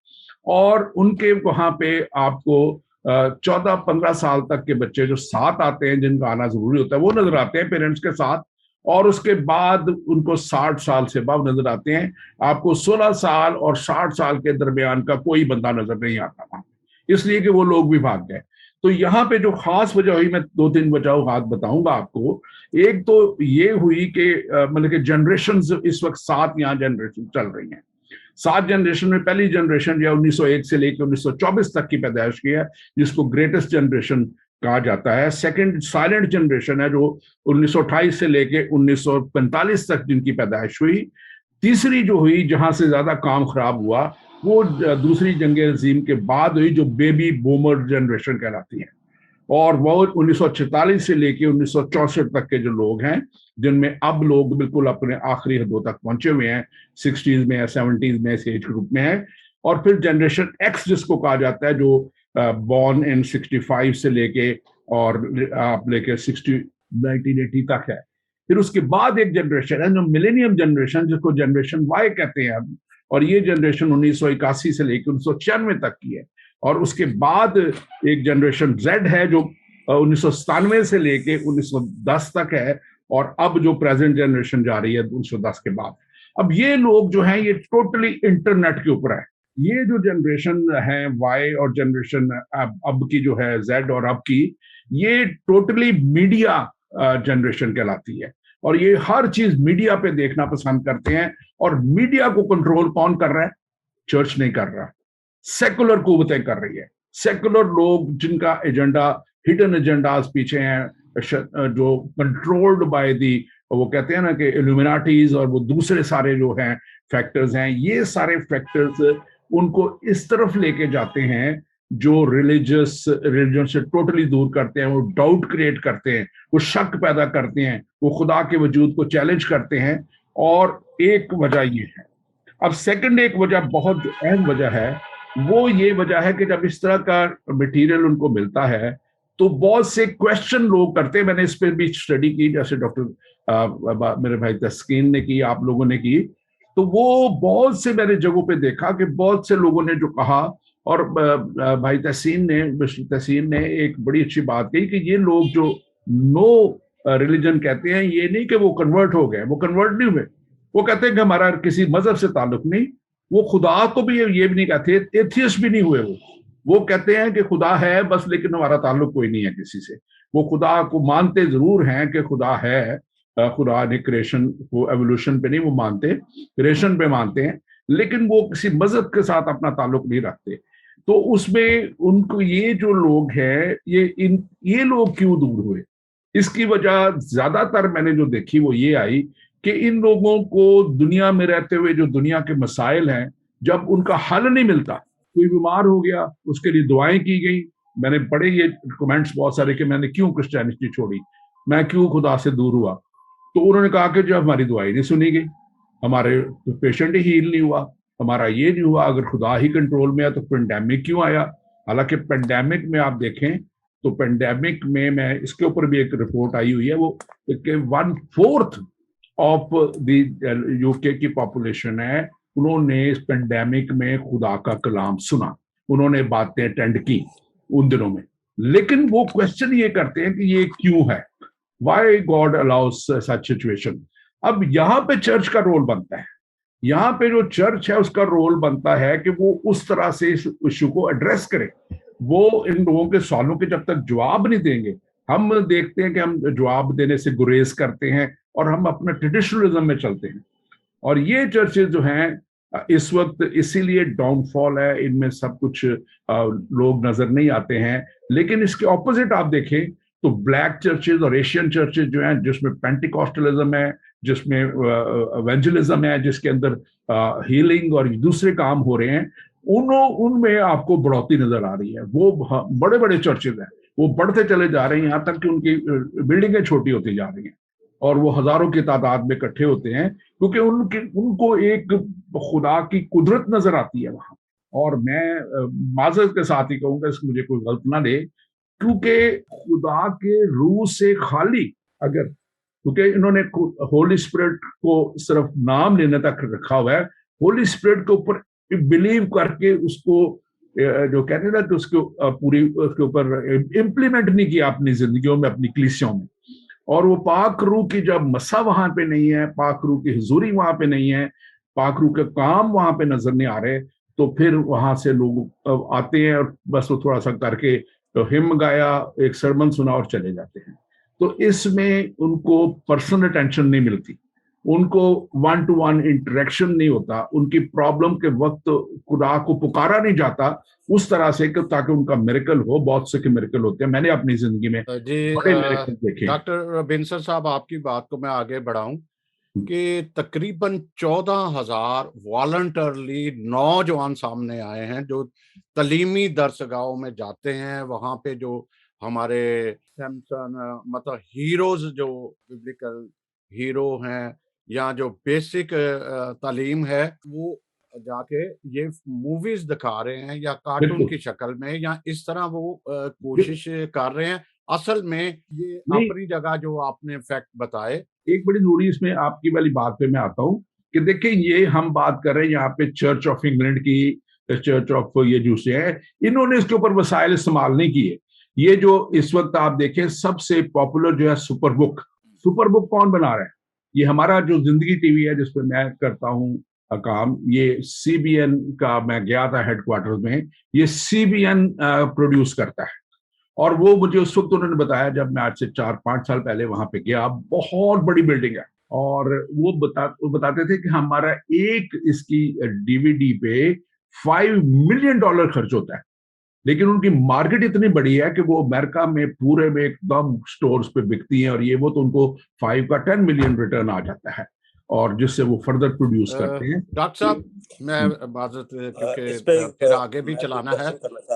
और उनके वहां पे आपको 14-15 साल तक के बच्चे जो साथ आते हैं, जिनका आना जरूरी होता है, वो नजर आते हैं पेरेंट्स के साथ। और उसके बाद उनको 60 साल से बाद नजर आते हैं। आपको 16 साल और 60 साल के दरमियान का कोई बंदा नजर नहीं आता था, इसलिए कि वो लोग भी भाग गए। तो यहाँ पे जो खास वजह हुई, मैं 2-3 वजह हाथ बताऊंगा आपको। एक तो ये हुई कि मतलब कि जनरेशन इस वक्त 7 यहाँ जनरेशन चल रही हैं। 7 जनरेशन में पहली जनरेशन जो 1901 से लेकर 1924 तक की पैदाइश की है, जिसको ग्रेटेस्ट जनरेशन कहा जाता है। सेकंड साइलेंट जनरेशन है, जो 1928 से लेके 1945 तक जिनकी पैदाइश हुई। तीसरी जो हुई, जहां से ज्यादा काम खराब हुआ, वो दूसरी जंग अजीम के बाद हुई, जो बेबी बूमर जनरेशन कहलाती है। और वो 1946 से लेके 1964 तक के जो लोग हैं, जिनमें अब लोग बिल्कुल अपने आखिरी हदों तक पहुंचे हुए हैं, 60s में या 70s में इस एज ग्रुप में है। और फिर जनरेशन एक्स जिसको कहा जाता है, जो बॉर्न इन 65 से लेके और आप लेके 1980 तक है। फिर उसके बाद एक जनरेशन है जो मिलेनियम जनरेशन, जिसको जनरेशन वाई कहते हैं अब, और ये जनरेशन 1981 से लेकर 1996 तक की है। और उसके बाद एक जनरेशन जेड है, जो 1997 से लेके 1910 तक है, और अब जो प्रेजेंट जनरेशन जा रही है 1910 के बाद। अब ये लोग जो हैं, ये टोटली इंटरनेट के ऊपर है। ये जो जनरेशन है वाई और जनरेशन अब की जो है जेड और अब की, ये टोटली मीडिया जनरेशन कहलाती है। और ये हर चीज मीडिया पे देखना पसंद करते हैं। और मीडिया को कंट्रोल कौन कर रहा है? चर्च नहीं कर रहा, सेकुलर कुव्वतें कर रही है। सेकुलर लोग जिनका एजेंडा, हिडन एजेंडाज पीछे हैं, जो कंट्रोल्ड बाय दी, वो कहते हैं ना कि इल्यूमिनाटीज, और वो दूसरे सारे जो हैं फैक्टर्स हैं, ये सारे फैक्टर्स उनको इस तरफ लेके जाते हैं जो रिलीजन से टोटली दूर करते हैं। वो डाउट क्रिएट करते हैं, वो शक पैदा करते हैं, वो खुदा के वजूद को चैलेंज करते हैं। और एक वजह ये है। अब सेकंड एक वजह, बहुत अहम वजह है, वो ये वजह है कि जब इस तरह का मटेरियल उनको मिलता है, तो बहुत से क्वेश्चन लोग करते हैं। मैंने इस पर भी स्टडी की, जैसे डॉक्टर मेरे भाई तस्कीन ने की, आप लोगों ने की। तो वो बहुत से मैंने जगहों पे देखा कि बहुत से लोगों ने जो कहा, और भाई तहसीन ने एक बड़ी अच्छी बात कही कि ये लोग जो नो रिलीजन कहते हैं, ये नहीं कि वो कन्वर्ट हो गए, वो कन्वर्ट नहीं हुए। वो कहते हैं कि हमारा किसी मजहब से ताल्लुक नहीं। वो खुदा को भी ये भी नहीं कहते, एथियस्ट भी नहीं हुए वो कहते हैं कि खुदा है बस, लेकिन हमारा ताल्लुक कोई नहीं है किसी से। वो खुदा को मानते जरूर हैं कि खुदा है, खुदा ने क्रिएशन को, एवोल्यूशन पे नहीं वो मानते, क्रिएशन पे मानते हैं, लेकिन वो किसी मजहब के साथ अपना ताल्लुक नहीं रखते। तो उसमें उनको ये जो लोग हैं, ये लोग क्यों दूर हुए? इसकी वजह ज्यादातर मैंने जो देखी वो ये आई कि इन लोगों को दुनिया में रहते हुए जो दुनिया के मसाइल हैं, जब उनका हल नहीं मिलता, कोई बीमार हो गया, उसके लिए दुआएं की गई। मैंने पढ़े ये कमेंट्स बहुत सारे कि मैंने क्यों क्रिश्चियनिटी छोड़ी, मैं क्यों खुदा से दूर हुआ। तो उन्होंने कहा कि जब हमारी दुआई नहीं सुनी गई, हमारे पेशेंट ही हील नहीं हुआ, हमारा ये नहीं हुआ, अगर खुदा ही कंट्रोल में है तो पेंडेमिक क्यों आया। हालांकि पेंडेमिक में आप देखें तो पेंडेमिक में, मैं इसके ऊपर भी एक रिपोर्ट आई हुई है, वो कि 1/4 ऑफ द यूके की पॉपुलेशन है, उन्होंने इस पेंडेमिक में खुदा का कलाम सुना, उन्होंने बातें अटेंड की उन दिनों में। लेकिन वो क्वेश्चन ये करते हैं कि ये क्यों है, why God allow us such situation. अब यहाँ पे चर्च का रोल बनता है, यहाँ पे जो चर्च है उसका रोल बनता है कि वो उस तरह से इस इश्यू को एड्रेस करे। वो इन लोगों के सवालों के जब तक जवाब नहीं देंगे, हम देखते हैं कि हम जवाब देने से गुरेज करते हैं और हम अपने ट्रेडिशनलिज्म में चलते हैं। और ये चर्चेज जो हैं इस वक्त इसीलिए डाउनफॉल है, इनमें सब कुछ लोग नजर नहीं आते हैं। लेकिन इसके ऑपोजिट आप देखें तो ब्लैक चर्चेज और एशियन चर्चेज जो हैं, जिसमें पेंटिकॉस्टलिज्म है, जिसमें एवेंजलिज्म है, जिसके अंदर हीलिंग और दूसरे काम हो रहे हैं, उनमें आपको बढ़ोतरी नजर आ रही है। वो बड़े बड़े चर्चेज हैं, वो बढ़ते चले जा रहे हैं, यहाँ तक कि उनकी बिल्डिंगें छोटी होती जा रही हैं और वो हजारों की तादाद में इकट्ठे होते हैं, क्योंकि उनको एक खुदा की कुदरत नजर आती है वहां। और मैं माजरत के साथ ही कहूंगा, इसको मुझे कोई गलत ना ले, क्योंकि खुदा के रूह से खाली अगर, क्योंकि इन्होंने होली स्पिरिट को सिर्फ नाम लेने तक रखा हुआ है, होली स्पिरिट के ऊपर बिलीव करके उसको जो कहते हैं ना कि उसको पूरी उसके ऊपर इम्प्लीमेंट नहीं किया अपनी जिंदगियों में, अपनी कलीसियों में। और वो पाक रूह की जब मसा वहां पे नहीं है, पाक रूह की हुजूरी वहां पे नहीं है, पाक रूह के काम वहां पे नजर नहीं आ रहे, तो फिर वहां से लोग आते हैं और बस वो थोड़ा सा करके तो हिम गाया, एक सरमन सुना और चले जाते हैं। तो इसमें उनको पर्सनल अटेंशन नहीं मिलती, उनको वन टू वन इंटरेक्शन नहीं होता, उनकी प्रॉब्लम के वक्त खुदा को पुकारा नहीं जाता उस तरह से कि ताकि उनका मिरेकल हो। बहुत से के मिरेकल होते हैं, मैंने अपनी जिंदगी में जी बड़े मिरेकल देखे। डॉक्टर बिनसर साहब, आपकी बात को मैं आगे बढ़ाऊं कि तकरीबन 14,000 वॉलंटरली नौजवान सामने आए हैं जो तलीमी दरसगाहों में जाते हैं। वहां पे जो हमारे सैमसन मतलब हीरोज जो बिब्लिकल हीरो हैं या जो बेसिक तालीम है, वो जाके ये मूवीज दिखा रहे हैं या कार्टून की शक्ल में या इस तरह वो कोशिश कर रहे हैं। असल में ये अपनी जगह जो आपने फैक्ट बताए, एक बड़ी जरूरी इसमें आपकी वाली बात पे मैं आता हूँ कि देखिए, ये हम बात कर रहे हैं यहाँ पे चर्च ऑफ इंग्लैंड की, चर्च ऑफ ये जूसे हैं, इन्होंने इसके ऊपर वसाइल इस्तेमाल नहीं किए। ये जो इस वक्त आप देखें सबसे पॉपुलर जो है सुपर बुक कौन बना रहा है? ये हमारा जो जिंदगी टीवी है जिसपे मैं करता हूँ काम, ये CBN का, मैं गया था हेडक्वार्टर में, ये CBN प्रोड्यूस करता है। और वो मुझे उस वक्त उन्होंने बताया जब मैं आज से 4-5 साल पहले वहां पे गया, बहुत बड़ी बिल्डिंग है, और वो बताते थे कि हमारा एक इसकी DVD पे $5 मिलियन खर्च होता है, लेकिन उनकी मार्केट इतनी बड़ी है कि वो अमेरिका में पूरे में एकदम स्टोर्स पे बिकती है, और ये वो तो उनको 5 का 10 मिलियन रिटर्न आ जाता है, और जिससे वो फर्दर प्रोड्यूस करते हैं। डॉक्टर साहब, मैं माजरत क्योंकि फिर आगे भी चलाना है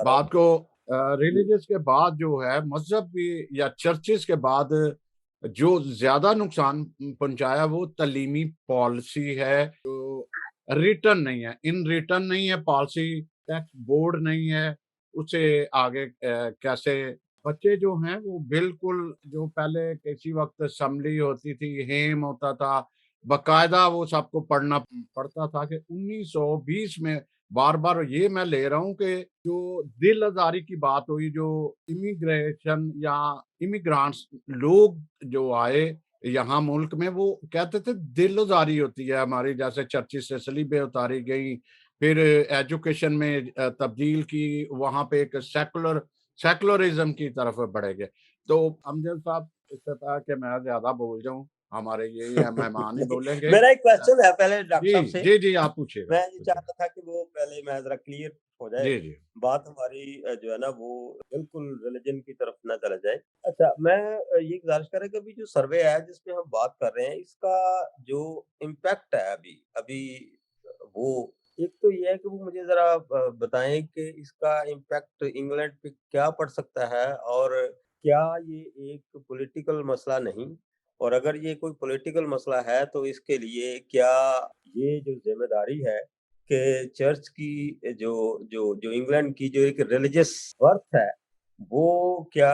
बात को, रिलीजियस के बाद जो है मजहब या चर्चेस के बाद जो ज्यादा नुकसान पहुंचाया वो तलीमी पॉलिसी है, जो रिटर्न नहीं है, इन रिटर्न नहीं है पॉलिसी, टैक्स बोर्ड नहीं है, उसे आगे कैसे बच्चे जो हैं वो बिल्कुल, जो पहले किसी वक्त असेंबली होती थी, हेम होता था, बकायदा वो सबको पढ़ना पड़ता था कि 1920 में बार बार ये मैं ले रहा हूँ कि जो दिल आजारी की बात हुई, जो इमिग्रेशन या इमिग्रांट्स लोग जो आए यहाँ मुल्क में, वो कहते थे दिल आजारी होती है हमारी, जैसे चर्चिस से सलीबे उतारी गई, फिर एजुकेशन में तब्दील की, वहां पे एक सेकुलरिज्म की तरफ बढ़े गए। तो अमजद साहब, इससे था कि मैं ज्यादा बोल जाऊं, हमारे ये मेहमान ही बोलेंगे। मेरा एक क्वेश्चन है पहले डॉक्टर साहब से। जी आप पूछिए। मैं ये चाहता था कि वो पहले मैं जरा क्लियर हो जाए, जी बात हमारी जो है ना वो बिल्कुल रिलीजन की तरफ ना चला जाए। अच्छा, मैं ये गुजारिश कर रहा कि अभी जो सर्वे है जिसपे हम बात कर रहे हैं, इसका जो इम्पैक्ट है अभी वो, एक तो ये है कि वो मुझे जरा बताएं कि इसका इम्पैक्ट इंग्लैंड पे क्या पड़ सकता है, और क्या ये एक पॉलिटिकल मसला नहीं, और अगर ये कोई पॉलिटिकल मसला है तो इसके लिए क्या ये जो जिम्मेदारी है कि चर्च की जो जो जो इंग्लैंड की जो एक रिलीजियस वर्थ है, वो क्या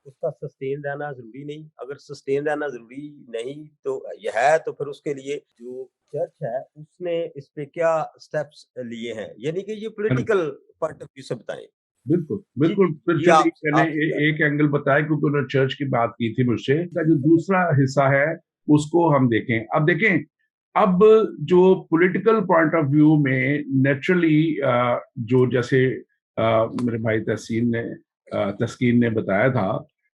उसका सस्टेन रहना जरूरी नहीं? अगर सस्टेन रहना जरूरी नहीं तो यह है, तो फिर उसके लिए जो चर्च है उसने इस पे क्या स्टेप्स लिए हैं, यानी कि ये पॉलिटिकल पॉइंट ऑफ व्यू से बताएं। बिल्कुल फिर मैंने एक एंगल बताया, क्योंकि उन्होंने चर्च की बात की थी मुझसे। जो दूसरा हिस्सा है उसको हम देखें। अब देखें, अब जो पॉलिटिकल पॉइंट ऑफ व्यू में नेचुरली जो जैसे मेरे भाई तस्कीन ने बताया था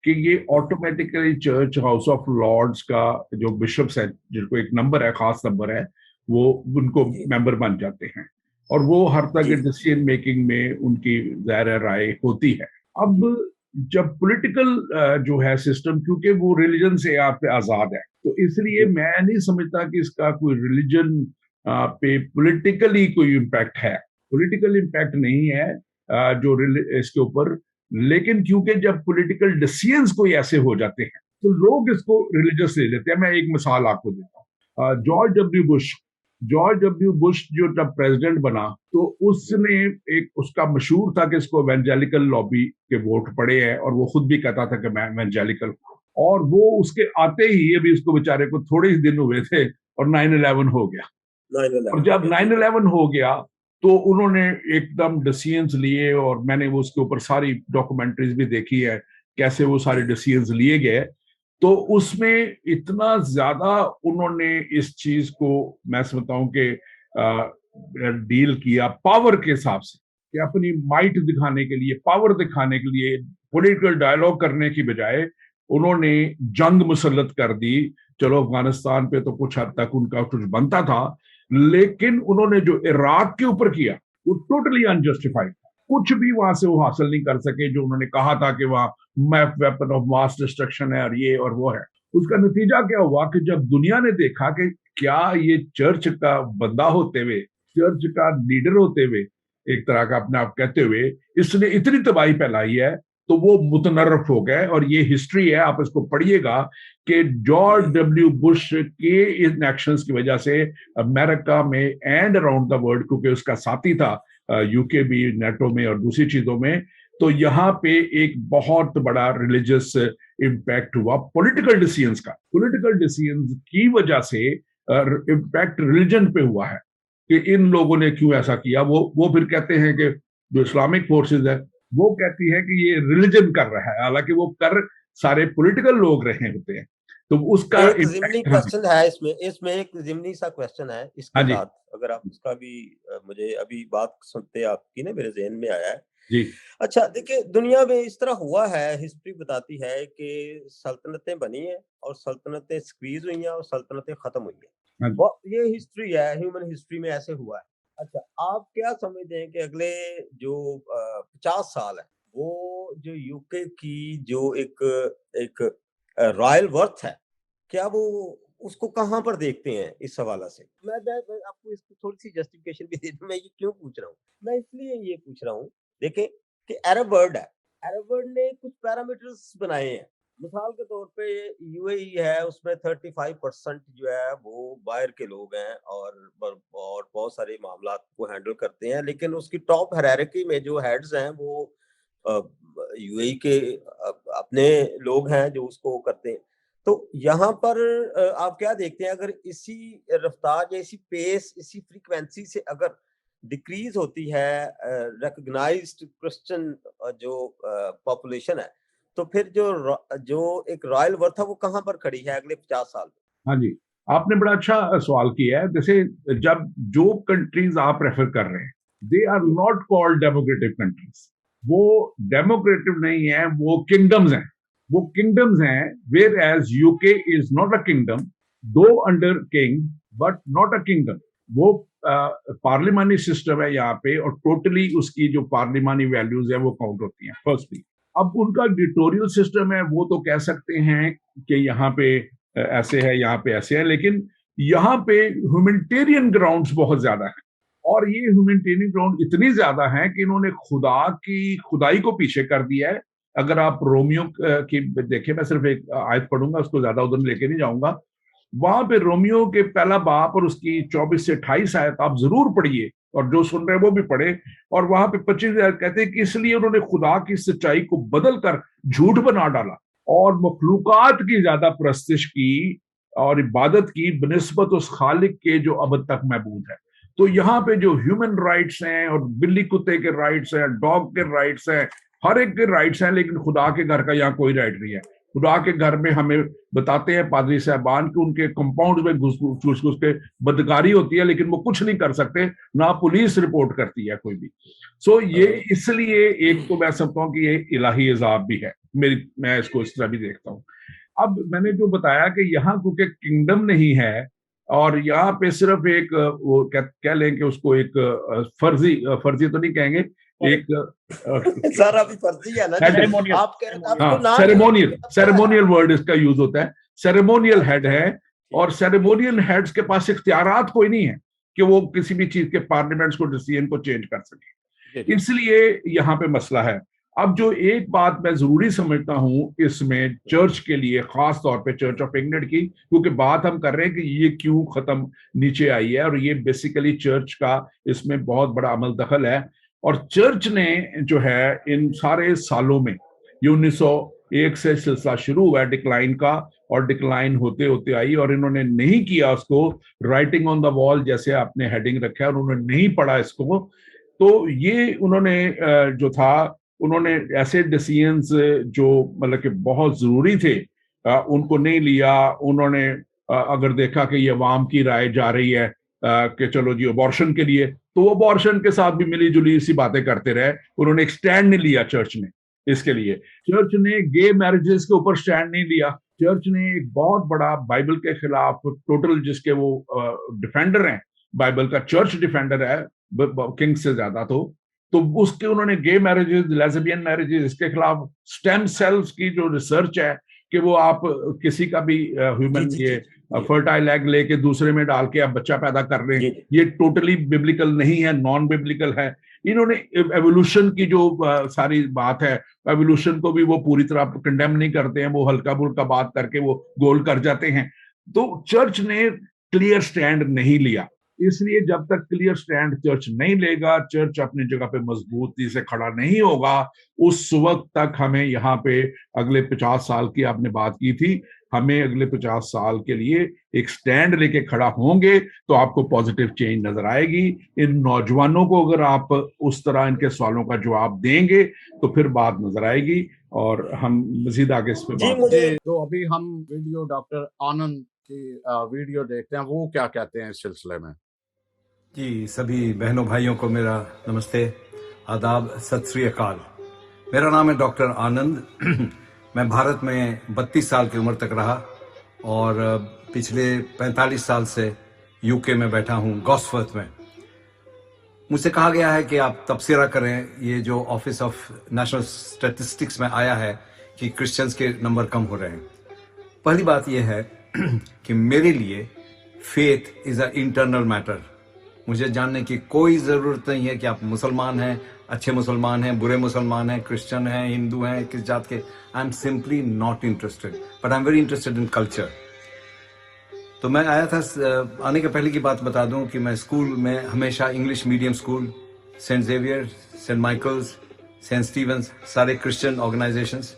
कि ये automatically church House of Lords का जो बिशप्स है, जिनको एक नंबर है, खास नंबर है, वो उनको मेंबर बन जाते हैं और वो हर तरह के जी। डिसीजन मेकिंग में उनकी ज़ाहिर राय होती है। अब जब पॉलिटिकल जो है सिस्टम, क्योंकि वो रिलीजन से आप पे आज़ाद है, तो इसलिए मैं नहीं समझता कि इसका कोई रिलीजन पे पॉलिटिकली कोई इम्पैक्ट है। पॉलिटिकल इम्पैक्ट नहीं है जो इसके ऊपर, लेकिन क्योंकि जब पॉलिटिकल डिसीजंस कोई ऐसे हो जाते हैं तो लोग इसको रिलीजियस ले लेते हैं। मैं एक मिसाल आपको देता हूँ। जॉर्ज डब्ल्यू बुश जो जब प्रेसिडेंट बना तो उसने एक उसका मशहूर था कि इसको एवेंजेलिकल लॉबी के वोट पड़े हैं और वो खुद भी कहता था कि मैं एवेंजेलिकल हूँ। और वो उसके आते ही, अभी उसको बेचारे को थोड़े ही दिन हुए थे और 9/11 हो गया। और जब 9/11 हो गया तो उन्होंने एकदम डिसीजंस लिए और मैंने वो उसके ऊपर सारी डॉक्यूमेंट्रीज भी देखी है कैसे वो सारे डिसीजंस लिए गए। तो उसमें इतना ज्यादा उन्होंने इस चीज को, मैं समझता हूं कि डील किया पावर के हिसाब से, कि अपनी माइट दिखाने के लिए, पावर दिखाने के लिए, पॉलिटिकल डायलॉग करने की बजाय उन्होंने जंग मुसल्लत कर दी। चलो अफगानिस्तान पे तो कुछ हद तक उनका कुछ बनता था, लेकिन उन्होंने जो इराक के ऊपर किया वो टोटली अनजस्टिफाइड था। कुछ भी वहां से वो हासिल नहीं कर सके जो उन्होंने कहा था कि वहां वेपन ऑफ मास डिस्ट्रक्शन है और ये और वो है। उसका नतीजा क्या हुआ कि जब दुनिया ने देखा कि क्या ये चर्च का बंदा होते हुए, चर्च का लीडर होते हुए, एक तरह का अपने आप कहते हुए इसने इतनी तबाही फैलाई है, तो वो मुतनर्रफ हो गए। और ये हिस्ट्री है, आप इसको पढ़िएगा कि जॉर्ज डब्ल्यू बुश के इन एक्शंस की वजह से अमेरिका में एंड अराउंड द वर्ल्ड, क्योंकि उसका साथी था यूके भी नेटो में और दूसरी चीजों में, तो यहाँ पे एक बहुत बड़ा रिलीजियस इम्पैक्ट हुआ पॉलिटिकल डिसीजंस का। पॉलिटिकल डिसीजंस की वजह से इम्पैक्ट रिलीजन पे हुआ है कि इन लोगों ने क्यों ऐसा किया। वो फिर कहते हैं कि जो इस्लामिक फोर्सेस है वो कहती है कि ये रिलीजन कर रहा है, हालांकि वो कर सारे पॉलिटिकल लोग रहे होते हैं। तो उसका एक ज़िमनी क्वेश्चन है इसमें एक ज़िमनी सा क्वेश्चन है इसके साथ, अगर आप उसका भी मुझे अभी बात सुनते आपकी ना मेरे ज़हन में आया है जी। अच्छा देखिए, दुनिया में इस तरह हुआ है, हिस्ट्री बताती है कि सल्तनतें बनी हैं और सल्तनतें स्क्वीज हुई हैं और सल्तनतें खत्म हुई हैं। वो ये हिस्ट्री है, ह्यूमन हिस्ट्री में ऐसे हुआ है। अच्छा, आप क्या समझते हैं कि अगले जो 50 साल है, वो जो यूके की जो एक रॉयल वर्थ है, क्या वो उसको कहाँ पर देखते हैं इस हवाले से? मैं आपको इसकी थोड़ी-सी जस्टिफिकेशन भी दे दूँ, मैं ये क्यों पूछ रहा हूँ? मैं इसलिए ये पूछ रहा हूँ, देखें कि अरब वर्ल्ड है, अरब वर्ल्ड ने कुछ पैरामीटर्स बनाए हैं। मिसाल के तौर पे यूएई है, उसमें 35% जो है वो बाहर के लोग हैं और बहुत सारे मामलात को हैंडल करते हैं, लेकिन उसकी टॉप हायरार्की में जो हेड्स हैं वो अ, यूएई के अपने लोग हैं जो उसको करते हैं। तो यहाँ पर आप क्या देखते हैं, अगर इसी रफ्तार या इसी पेस, इसी फ्रीक्वेंसी से अगर डिक्रीज होती है रिकॉग्नाइज्ड क्रिश्चियन जो पॉपुलेशन है, तो फिर जो एक रॉयल वर्थ है वो कहाँ पर खड़ी है अगले 50 साल में? हाँ जी, आपने बड़ा अच्छा सवाल किया है। जैसे जब जो कंट्रीज आप रेफर कर रहे हैं, they are not called democratic countries. वो डेमोक्रेटिव नहीं है, वो किंगडम्स हैं। वो किंगडम्स हैं, where as UK is not a kingdom, though under king but not a kingdom. वो पार्लिमानी सिस्टम है यहाँ पे और टोटली उसकी जो पार्लिमानी वैल्यूज है वो काउंट होती हैं फर्स्टली। अब उनका डिक्टोरियल सिस्टम है, वो तो कह सकते हैं कि यहाँ पे ऐसे है, यहाँ पे ऐसे है, लेकिन यहाँ पे ह्यूमैनिटेरियन ग्राउंड्स बहुत ज्यादा हैं। और ये ह्यूमैनिटेरियन ग्राउंड इतनी ज्यादा हैं कि इन्होंने खुदा की खुदाई को पीछे कर दिया है। अगर आप रोमियो की देखें, मैं सिर्फ एक आयत पढ़ूंगा, उसको ज्यादा उधर लेके नहीं जाऊंगा। वहां पे रोमियो के पहला बाप और उसकी 24 से 28 आयत आप जरूर पढ़िए, और जो सुन रहे हैं वो भी पढ़े। और वहां पे 25 आयत कहते हैं कि इसलिए उन्होंने खुदा की सच्चाई को बदल कर झूठ बना डाला और मखलूकात की ज्यादा परस्तिश की और इबादत की बनिस्बत उस खालिक के जो अब तक महबूद है। तो यहाँ पे जो ह्यूमन राइट्स हैं और बिल्ली कुत्ते के राइट्स हैं, डॉग के राइट्स हैं, हर एक के राइट्स हैं, लेकिन खुदा के घर का यहाँ कोई राइट नहीं है। खुदा के घर में हमें बताते हैं पादरी साहबान कि उनके कंपाउंड में घुस के बदकारी होती है, लेकिन वो कुछ नहीं कर सकते, ना पुलिस रिपोर्ट करती है कोई भी। सो ये इसलिए एक तो मैं समझता हूँ कि ये इलाही अजाब भी है, मैं इसको इस तरह भी देखता हूँ। अब मैंने जो बताया कि यहाँ क्योंकि किंगडम नहीं है, और यहाँ पे सिर्फ एक वो कह लें कि उसको एक फर्जी तो नहीं कहेंगे, एक सर अभी फर्जी है ना, आप कह रहे सेरेमोनियल वर्ड इसका यूज होता है, सेरेमोनियल हेड है। और सेरेमोनियल हेड्स के पास इख्तियारात कोई नहीं है कि वो किसी भी चीज के पार्लियामेंट्स को डिसीजन को चेंज कर सके, इसलिए यहाँ पे मसला है। अब जो एक बात मैं जरूरी समझता हूं इसमें चर्च के लिए, खास तौर पे चर्च ऑफ इंग्लैंड की, क्योंकि बात हम कर रहे हैं कि ये क्यों खत्म नीचे आई है, और ये बेसिकली चर्च का इसमें बहुत बड़ा अमल दखल है। और चर्च ने जो है इन सारे सालों में, ये 1901 से सिलसिला शुरू हुआ है डिक्लाइन का, और डिक्लाइन होते होते आई, और इन्होंने नहीं किया उसको राइटिंग ऑन द वॉल जैसे आपने हेडिंग रखा है, और उन्होंने नहीं पढ़ा इसको। तो ये उन्होंने जो था, उन्होंने ऐसे डिसीजंस जो मतलब कि बहुत जरूरी थे उनको नहीं लिया। उन्होंने अगर देखा कि ये अवाम की राय जा रही है कि चलो जी अबॉर्शन के लिए, तो वो अबॉर्शन के साथ भी मिली जुली सी बातें करते रहे। उन्होंने एक स्टैंड नहीं लिया चर्च ने इसके लिए। चर्च ने गे मैरिजेस के ऊपर स्टैंड नहीं लिया। चर्च ने एक बहुत बड़ा बाइबल के खिलाफ टोटल, जिसके वो डिफेंडर हैं, बाइबल का चर्च डिफेंडर है किंग से ज्यादा, तो उसके उन्होंने गे मैरिजेस, लेस्बियन मैरिजेस, इसके खिलाफ स्टेम सेल्स की जो रिसर्च है कि वो आप किसी का भी ह्यूमन ये फर्टाइल एग लेके दूसरे में डाल के आप बच्चा पैदा कर रहे हैं, ये टोटली बिब्लिकल नहीं है, नॉन बिब्लिकल है। इन्होंने एवोल्यूशन की जो सारी बात है, एवोल्यूशन को भी वो पूरी तरह कंडेम नहीं करते हैं, वो हल्का फुल्का बात करके वो गोल कर जाते हैं। तो चर्च ने क्लियर स्टैंड नहीं लिया, इसलिए जब तक क्लियर स्टैंड चर्च नहीं लेगा, चर्च अपनी जगह पे मजबूती से खड़ा नहीं होगा, उस वक्त तक हमें यहाँ पे अगले 50 साल की आपने बात की थी, हमें अगले 50 साल के लिए एक स्टैंड लेके खड़ा होंगे तो आपको पॉजिटिव चेंज नजर आएगी। इन नौजवानों को अगर आप उस तरह इनके सवालों का जवाब देंगे तो फिर बात नजर आएगी, और हम मजीद आगे इस पे बात। तो अभी हम वीडियो डॉक्टर आनंद की वीडियो देखते हैं, वो क्या कहते हैं इस सिलसिले में। जी, सभी बहनों भाइयों को मेरा नमस्ते, आदाब, सत श्री अकाल। मेरा नाम है डॉक्टर आनंद। मैं भारत में 32 साल की उम्र तक रहा, और पिछले 45 साल से यूके में बैठा हूँ, गॉसवर्थ में। मुझसे कहा गया है कि आप तबसरा करें, ये जो ऑफिस ऑफ नेशनल स्टैटिस्टिक्स में आया है कि क्रिश्चियंस के नंबर कम हो रहे हैं। पहली बात यह है कि मेरे लिए faith is a internal matter. मुझे जानने की कोई ज़रूरत नहीं है कि आप मुसलमान हैं, अच्छे मुसलमान हैं, बुरे मुसलमान हैं, क्रिश्चियन हैं, हिंदू हैं, किस जात के। I am simply not interested, but I am very interested in culture. तो मैं आया था, आने के पहले की बात बता दूं कि मैं स्कूल में हमेशा English medium school, saint Xavier, saint Michael's, saint Stephen's, सारे क्रिश्चियन ऑर्गेनाइजेशंस।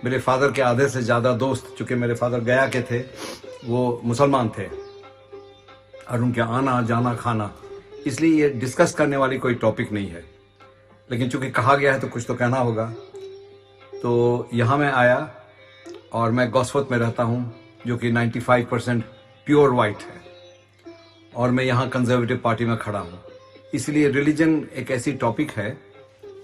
मेरे फादर के आधे से ज़्यादा दोस्त, चूँकि मेरे फादर गया के थे, वो मुसलमान थे, और उनके आना जाना खाना, इसलिए ये डिस्कस करने वाली कोई टॉपिक नहीं है। लेकिन चूंकि कहा गया है तो कुछ तो कहना होगा। तो यहाँ मैं आया, और मैं गॉसवर्थ में रहता हूँ, जो कि 95% प्योर वाइट है, और मैं यहाँ कंजर्वेटिव पार्टी में खड़ा हूँ। इसलिए रिलीजन एक ऐसी टॉपिक है,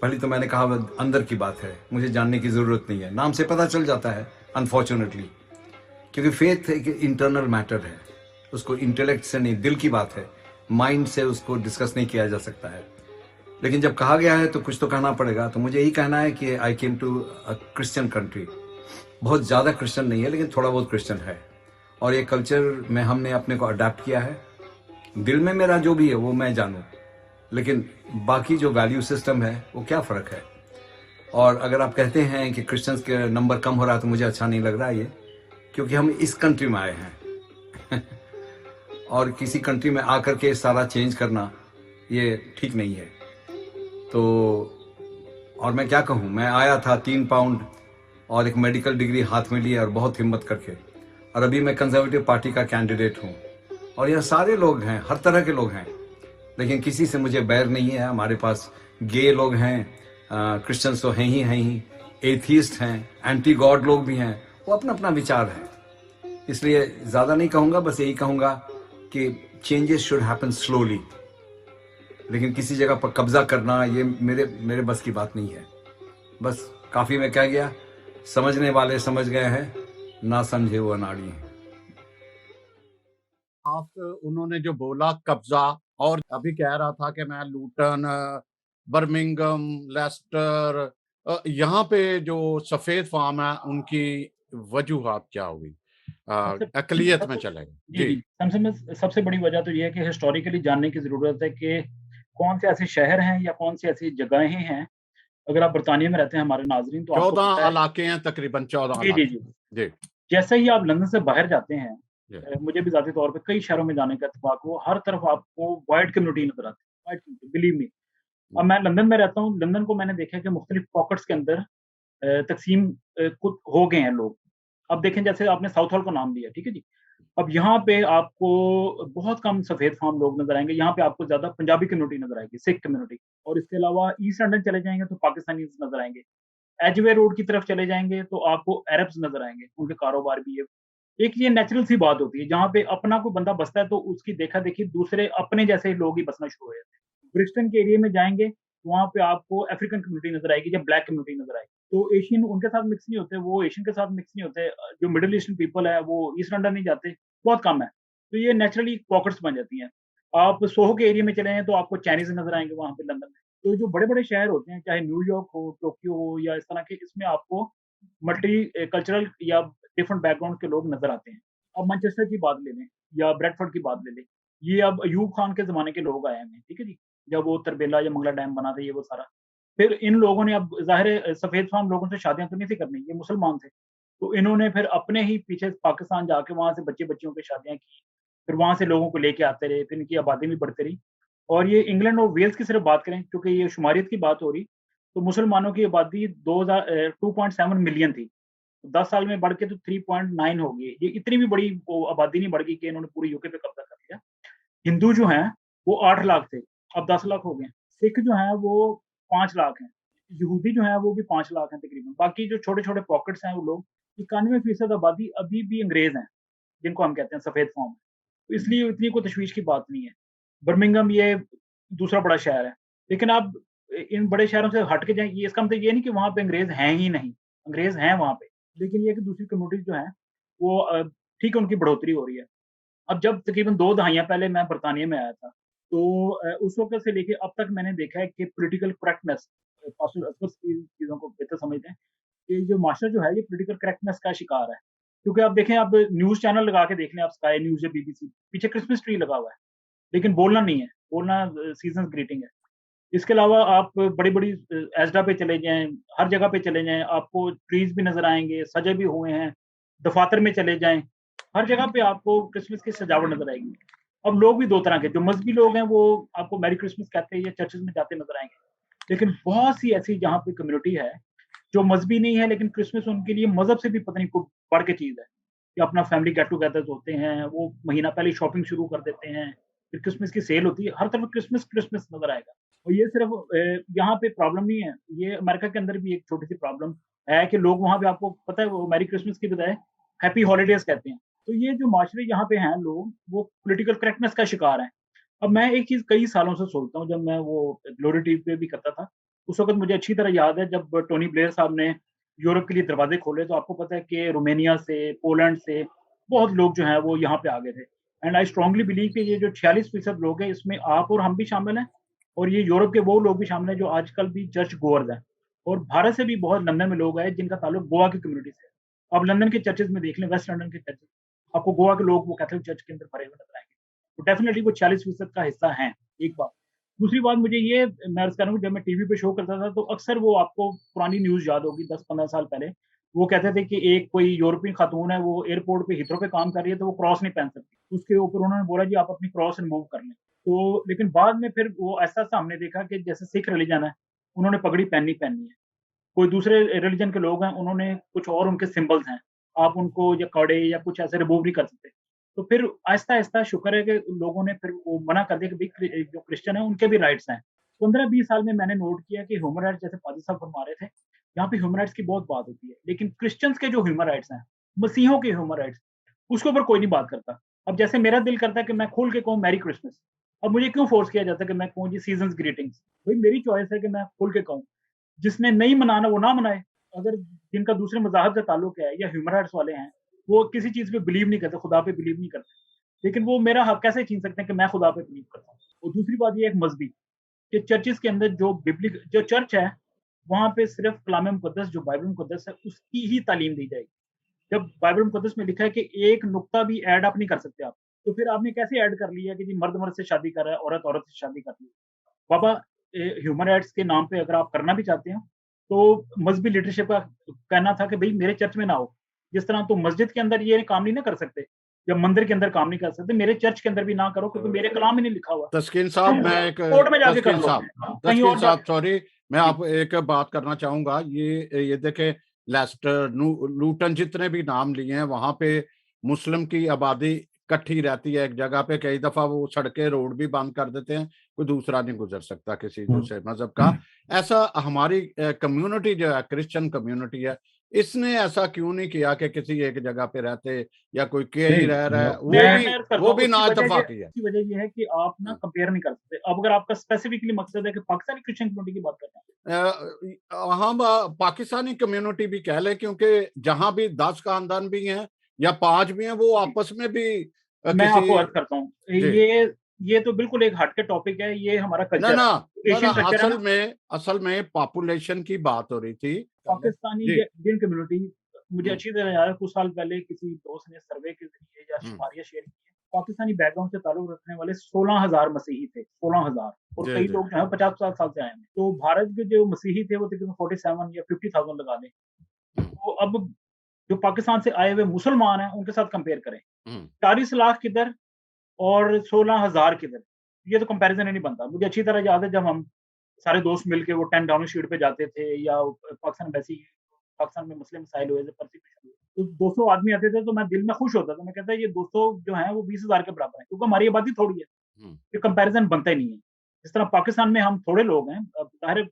पहले तो मैंने कहा अंदर की बात है, मुझे जानने की ज़रूरत नहीं है, नाम से पता चल जाता है अनफॉर्चुनेटली, क्योंकि फेथ एक इंटरनल मैटर है, उसको इंटेलेक्ट से नहीं, दिल की बात है, माइंड से उसको डिस्कस नहीं किया जा सकता है। लेकिन जब कहा गया है तो कुछ तो कहना पड़ेगा। तो मुझे यही कहना है कि I came to a Christian country. बहुत ज़्यादा क्रिश्चियन नहीं है, लेकिन थोड़ा बहुत क्रिश्चियन है, और ये कल्चर में हमने अपने को अडेप्ट किया है। दिल में मेरा जो भी है वो मैं जानूँ, लेकिन बाकी जो वैल्यू सिस्टम है वो क्या फ़र्क है। और अगर आप कहते हैं कि क्रिश्चियंस के नंबर कम हो रहा है तो मुझे अच्छा नहीं लग रहा है ये, क्योंकि हम इस कंट्री में आए हैं और किसी कंट्री में आकर के सारा चेंज करना ये ठीक नहीं है। तो और मैं क्या कहूँ, मैं आया था 3 पाउंड और एक मेडिकल डिग्री हाथ में लिए और बहुत हिम्मत करके, और अभी मैं कंजर्वेटिव पार्टी का कैंडिडेट हूँ, और यहाँ सारे लोग हैं, हर तरह के लोग हैं, लेकिन किसी से मुझे बैर नहीं है। हमारे पास गे लोग हैं, क्रिश्चियंस तो हैं ही, एथीस्ट हैं, एंटी गॉड लोग भी हैं, वो अपना अपना विचार है। इसलिए ज़्यादा नहीं कहूँगा, बस यही कहूँगा कि चेंजेस शुड हैपन स्लोली, लेकिन किसी जगह पर कब्जा करना ये मेरे बस की बात नहीं है। बस काफ़ी मैं कह गया, समझने वाले समझ गए हैं, ना समझे वो अनाड़ी हैं। खिलाफ उन्होंने जो बोला कब्जा, और अभी कह रहा था कि मैं लूटन, बर्मिंघम, लेस्टर, यहाँ पे जो सफेद फार्म है उनकी वजूहात क्या हुई? सबसे अकलियत में सबसे चलेगा जी, जी। जी। सबसे बड़ी वजह तो ये है कि हिस्टोरिकली जानने की ज़रूरत है कि कौन से ऐसे शहर हैं या कौन सी ऐसी जगहें हैं, अगर आप बरतानिया में रहते हैं हमारे नाज़रीन, तो आपको 14 पता है। इलाके हैं, तकरीबन 14 जी, जी, इलाके जी। हैं। जी, जैसे ही आप लंदन से बाहर जाते हैं, जी। मुझे भी ज़ाती तौर पे कई शहरों में जाने का इत्तेफ़ाक हुआ, हर तरफ आपको व्हाइट कम्युनिटी नज़र आती है, व्हाइट कम्युनिटी, बिलीव मी। अब हुँ, मैं लंदन में रहता हूँ, लंदन को मैंने देखा है कि मुख्तलिफ पॉकेट्स के अंदर तक़सीम कुछ हो गए हैं लोग। अब देखें, जैसे आपने साउथ हॉल का नाम लिया, ठीक है जी? अब यहाँ पे आपको बहुत कम सफ़ेद फ़ार्म लोग नज़र आएँगे, यहाँ पे आपको ज़्यादा पंजाबी कम्युनिटी नज़र आएगी, सिख कम्युनिटी, और इसके अलावा ईस्ट लंदन चले जाएँगे तो पाकिस्तानीज़ नज़र आएँगे। एजवे रोड की तरफ चले जाएँगे तो आपको अरब्स नज़र आएँगे, उनके कारोबार भी है। एक ये नेचुरल सी बात होती है, जहाँ पे अपना कोई बंदा बसता है तो उसकी देखा-देखी दूसरे अपने जैसे लोग ही बसना शुरू हो जाते हैं। ब्रिक्सटन के एरिया में जाएँगे, वहाँ पे आपको अफ्रीकन कम्युनिटी नज़र आएगी या ब्लैक कम्युनिटी नज़र आएगी। तो एशियन उनके साथ मिक्स नहीं होते, वो एशियन के साथ मिक्स नहीं होते। जो मिडल ईस्टर्न पीपल है वो ईस्ट लंदन नहीं जाते, बहुत कम है। तो ये नेचुरली पॉकेट्स बन जाती हैं। आप सोहो के एरिया में चले जाएँ तो आपको चाइनीज़ नज़र आएँगे वहाँ पे लंदन में। तो जो बड़े-बड़े शहर होते हैं, चाहे न्यूयॉर्क हो, टोक्यो हो या इस तरह के, इसमें आपको मल्टी कल्चरल या डिफरेंट बैकग्राउंड के लोग नज़र आते हैं। अब मैनचेस्टर की बात ले लें या ब्रेडफोर्ड की बात ले लें, ये अब अयूब खान के ज़माने के लोग आए हैं, ठीक है जी? जब वो तरबेला या मंगला डैम बना था, ये वो सारा। फिर इन लोगों ने, अब ज़ाहिर है सफ़ेद फ़ार्म लोगों से शादियाँ तो नहीं थी करनी, ये मुसलमान थे। तो इन्होंने फिर अपने ही पीछे पाकिस्तान जाके वहाँ से बच्चे-बच्चियों की शादियाँ की, फिर वहाँ से लोगों को लेके आते रहे, फिर इनकी आबादी भी बढ़ती रही। और ये इंग्लैंड और वेल्स की सिर्फ बात करें, क्योंकि ये शुमारियत की बात हो रही, तो मुसलमानों की आबादी 2.7 मिलियन थी। 10 साल में बढ़ के तो 3.9 हो गई। ये इतनी भी बड़ी वो आबादी नहीं बढ़ गई कि इन्होंने पूरे यूके पे कब्ज़ा कर लिया। हिंदू जो हैं, वो 8 लाख थे, अब 10 लाख हो गए हैं। सिख जो हैं, वो 5 लाख हैं। यहूदी जो हैं, वो भी 5 लाख हैं तकरीबन। बाकी जो छोटे-छोटे पॉकेट्स हैं, वो लोग 91% आबादी अभी भी अंग्रेज़ हैं, जिनको हम कहते हैं सफ़ेद फ़ॉर्म। तो इसलिए इतनी कोई तशवीश की बात नहीं है। बर्मिंघम ये दूसरा बड़ा शहर है। लेकिन आप इन बड़े शहरों से हट के जाएँ, ये इसका मतलब ये नहीं कि वहाँ पे अंग्रेज़ हैं ही नहीं, अंग्रेज़ हैं वहाँ पे। लेकिन ये है कि दूसरी कम्युनिटीज़ जो हैं, वो ठीक है, उनकी बढ़ोतरी हो रही है। अब जब तकरीबन 2 दहाइयाँ पहले मैं बरतानिया में आया था, तो उस वक़्त से लेके अब तक मैंने देखा है कि पॉलिटिकल करेक्टनेस, पास्टर असगर चीज़ों को बेहतर समझते हैं, कि जो माशरा जो है, ये पॉलिटिकल करेक्टनेस का शिकार है। क्योंकि आप देखें, आप न्यूज़ चैनल लगा के देख लें, आप स्काई न्यूज़ या बीबीसी, पीछे क्रिसमस ट्री लगा हुआ है, लेकिन बोलना नहीं है, बोलना सीज़न्स ग्रीटिंग है। इसके अलावा आप बड़ी-बड़ी एज़डा पे चले जाएँ, हर जगह पे चले जाएँ, आपको ट्रीज़ भी नज़र आएँगे, सजे भी हुए हैं। दफ़ातर में चले जाएँ, हर जगह पे आपको क्रिसमस की सजावट नज़र आएगी। अब लोग भी 2 तरह के, जो मज़हबी लोग हैं, वो आपको मेरी क्रिसमस कहते हैं या चर्चेज़ में जाते नज़र आएँगे। लेकिन बहुत सी ऐसी जहाँ पे कम्युनिटी है, जो मज़हबी नहीं है, लेकिन क्रिसमस उनके लिए मज़हब से भी पता नहीं को बढ़ के चीज़ है। कि अपना फैमिली गेट टुगेदर्स होते हैं, वो महीना पहले शॉपिंग शुरू कर देते हैं, फिर क्रिसमस की सेल होती है, हर तरफ क्रिसमस, क्रिसमस नज़र आएगा। और ये सिर्फ़ यहाँ पे प्रॉब्लम नहीं है, ये अमेरिका के अंदर भी एक छोटी-सी प्रॉब्लम है कि लोग वहाँ पे, आपको पता है, वो मेरी क्रिसमस की बजाय हैप्पी हॉलिडेज़ कहते हैं। तो ये जो माशरे यहाँ पे हैं लोग, वो पॉलिटिकल करेक्टनेस का शिकार हैं। अब मैं एक चीज़ कई सालों से सोचता हूँ, जब मैं वो ग्लोरी टीवी पे भी करता था, उस वक़्त मुझे अच्छी तरह याद है जब टोनी ब्लेयर साहब ने यूरोप के लिए दरवाज़े खोले, तो आपको पता है कि रोमानिया से, पोलैंड से बहुत लोग जो हैं वो यहाँ पे आ गए थे। एंड आई स्ट्रांगली बिलीव कि ये जो 46% लोग हैं, इसमें आप और हम भी शामिल हैं, और ये यूरोप के वो लोग भी शामिल हैं जो आजकल भी चर्च गोअर्स हैं। और भारत से भी बहुत लंदन में लोग आए जिनका ताल्लुक गोवा की कम्युनिटी से है। आप लंदन के चर्चेज़ में देख लें, वेस्ट लंदन के चर्चेज़, आपको गोवा के लोग वो कैथोलिक चर्च के अंदर भरे हुए नज़र आएँगे। तो डेफ़िनिटली वो 40% का हिस्सा हैं, एक बात। दूसरी बात, मुझे ये मैं अर्ज़ कर रहा हूँ, जब मैं टीवी पे शो करता था, तो अक्सर वो आपको पुरानी न्यूज़ याद होगी 10-15 साल पहले, वो कहते थे कि एक कोई यूरोपीय खातून है, वो एयरपोर्ट पे हीथ्रो पे काम कर रही है, तो वो क्रॉस नहीं पहन सकती। उसके ऊपर उन्होंने बोला, जी आप अपनी क्रॉस रिमूव कर लें। तो लेकिन बाद में फिर वो ऐसा-ऐसा हमने देखा कि जैसे सिख रिलीजन है, उन्होंने पगड़ी पहननी है। कोई दूसरे रिलीजन के लोग हैं, उन्होंने कुछ और उनके सिंबल्स हैं, आप उनको या कड़े या कुछ ऐसे रिमूव नहीं कर सकते। तो फिर आहिस्ता-आहिस्ता शुक्र है कि लोगों ने फिर वो मना कर दिया कि भई जो क्रिश्चियन है, उनके भी राइट्स हैं। 15-20 साल में मैंने नोट किया कि ह्यूमन राइट्स, जैसे पादी साहब फरमा रहे थे, यहाँ पे ह्यूमन राइट्स की बहुत बात होती है, लेकिन क्रिश्चियंस के जो ह्यूमन राइट्स हैं, मसीहों के ह्यूमन राइट्स, उसके ऊपर कोई नहीं बात करता। अब जैसे मेरा दिल करता है कि मैं खुल के कहूँ मैरी क्रिसमस, अब मुझे क्यों फ़ोर्स किया जाता है कि मैं कहूँ जी सीज़न्स ग्रीटिंग्स? भई मेरी चॉइस है कि मैं खुल के कहूँ। जिसने नहीं मनाना वो ना मनाए। अगर जिनका दूसरे मज़ाहब से ताल्लुक है या ह्यूमन राइट्स वाले हैं, वो किसी चीज़ पे बिलीव नहीं करते, खुदा पे बिलीव नहीं करते, लेकिन वो मेरा हक कैसे छीन सकते हैं कि मैं खुदा पे बिलीव करता हूँ। और दूसरी बात ये है मजहबी कि चर्चेस के अंदर जो चर्च है वहाँ पे सिर्फ कलाम मुकद्दस जो बाइबल मुकद्दस है उसकी ही तालीम दी जाएगी। जब बाइबल मुकद्दस में लिखा है कि एक नुक्ता भी ऐड आप नहीं कर सकते आप, तो फिर आपने कैसे ऐड कर लिया कि जी मर्द मर्द से शादी कर रहा है, औरत औरत से शादी कर रही है। बाबा ह्यूमन राइट्स के नाम पे अगर आप करना भी चाहते हो तो मजहबी लीडरशिप का कहना था कि भाई मेरे चर्च में ना हो। जिस तरह तुम मस्जिद के अंदर ये काम नहीं ना कर सकते या मंदिर के अंदर काम नहीं कर सकते, मेरे चर्च के अंदर भी ना करो क्योंकि मेरे कलाम में नहीं लिखा हुआ। तस्कीन साहब, तुम मैं एक कोर्ट में जाके कर तस्कीन लो, साहब कहीं तस्कीन और साहब जाके। सॉरी, मैं आप एक बात करना चाहूंगा। ये देखे, लेस्टर, लूटन, जितने भी नाम लिए हैं, वहां पे मुस्लिम की आबादी इकट्ठी रहती है एक जगह पे। कई दफा वो सड़कें, रोड भी बंद कर देते हैं, कोई दूसरा नहीं गुजर सकता किसी दूसरे मजहब का। ऐसा हमारी कम्युनिटी जो है, क्रिश्चियन कम्युनिटी है, इसने ऐसा क्यों नहीं किया कि किसी एक जगह पे रहते या कोई कहीं नहीं, रह रहा है, मैं वो भी उसकी नाइतफाकी है। उसकी वजह ये है कि आप ना कंपेयर नहीं कर सकते। अब अगर आपका स्पेसिफिकली मकसद है कि पाकिस्तानी क्रिश्चियन कम्युनिटी की बात करना है, हम पाकिस्तानी कम्युनिटी भी कह लें, क्योंकि जहां भी 10 खानदान भी हैं या 5 भी हैं, वो आपस में भी मैं किसी। आपको अर्ज करता हूँ, जी, ये तो बिल्कुल एक हट के टॉपिक है, ये हमारा ना कल्चर ना है, ना ना, एशियन कल्चर है ना। असल में पॉपुलेशन की बात हो रही थी। पाकिस्तानी जी। या इंडियन कम्युनिटी, मुझे हम्म, अच्छी तरह याद है कुछ साल पहले किसी दोस्त ने सर्वे के जरिए या हम्म, शुमारियां शेयर की है। पाकिस्तानी बैकग्राउंड से ताल्लुक रखने वाले 16,000 मसीही थे, 16,000। और जी कई जी। लोग जो है 50-50 साल से आए हैं। तो भारत के जो मसीही थे वो तकरीबन 47 या 50,000 लगा दें। हम्म, तो अब जो पाकिस्तान से आए हुए मुसलमान हैं उनके साथ कंपेयर करें, हम्म, 40 लाख किधर और 16,000 किधर, ये तो कंपैरिजन ही नहीं बनता। मुझे अच्छी तरह याद है जब हम सारे दोस्त मिलके वो 10 डाउनिंग स्ट्रीट पे जाते थे या पाकिस्तान में मुस्लिम मसाइल हुए थे, परसिक्यूशन हुई, तो 200 आदमी आते थे तो मैं दिल में खुश होता था। मैं कहता ये 200 जो हैं वो 20,000 के बराबर है क्योंकि हमारी आबादी थोड़ी है, हम्म, ये कंपैरिजन बनता ही नहीं है। जिस तरह पाकिस्तान में हम थोड़े लोग हैं, अब ज़ाहिर है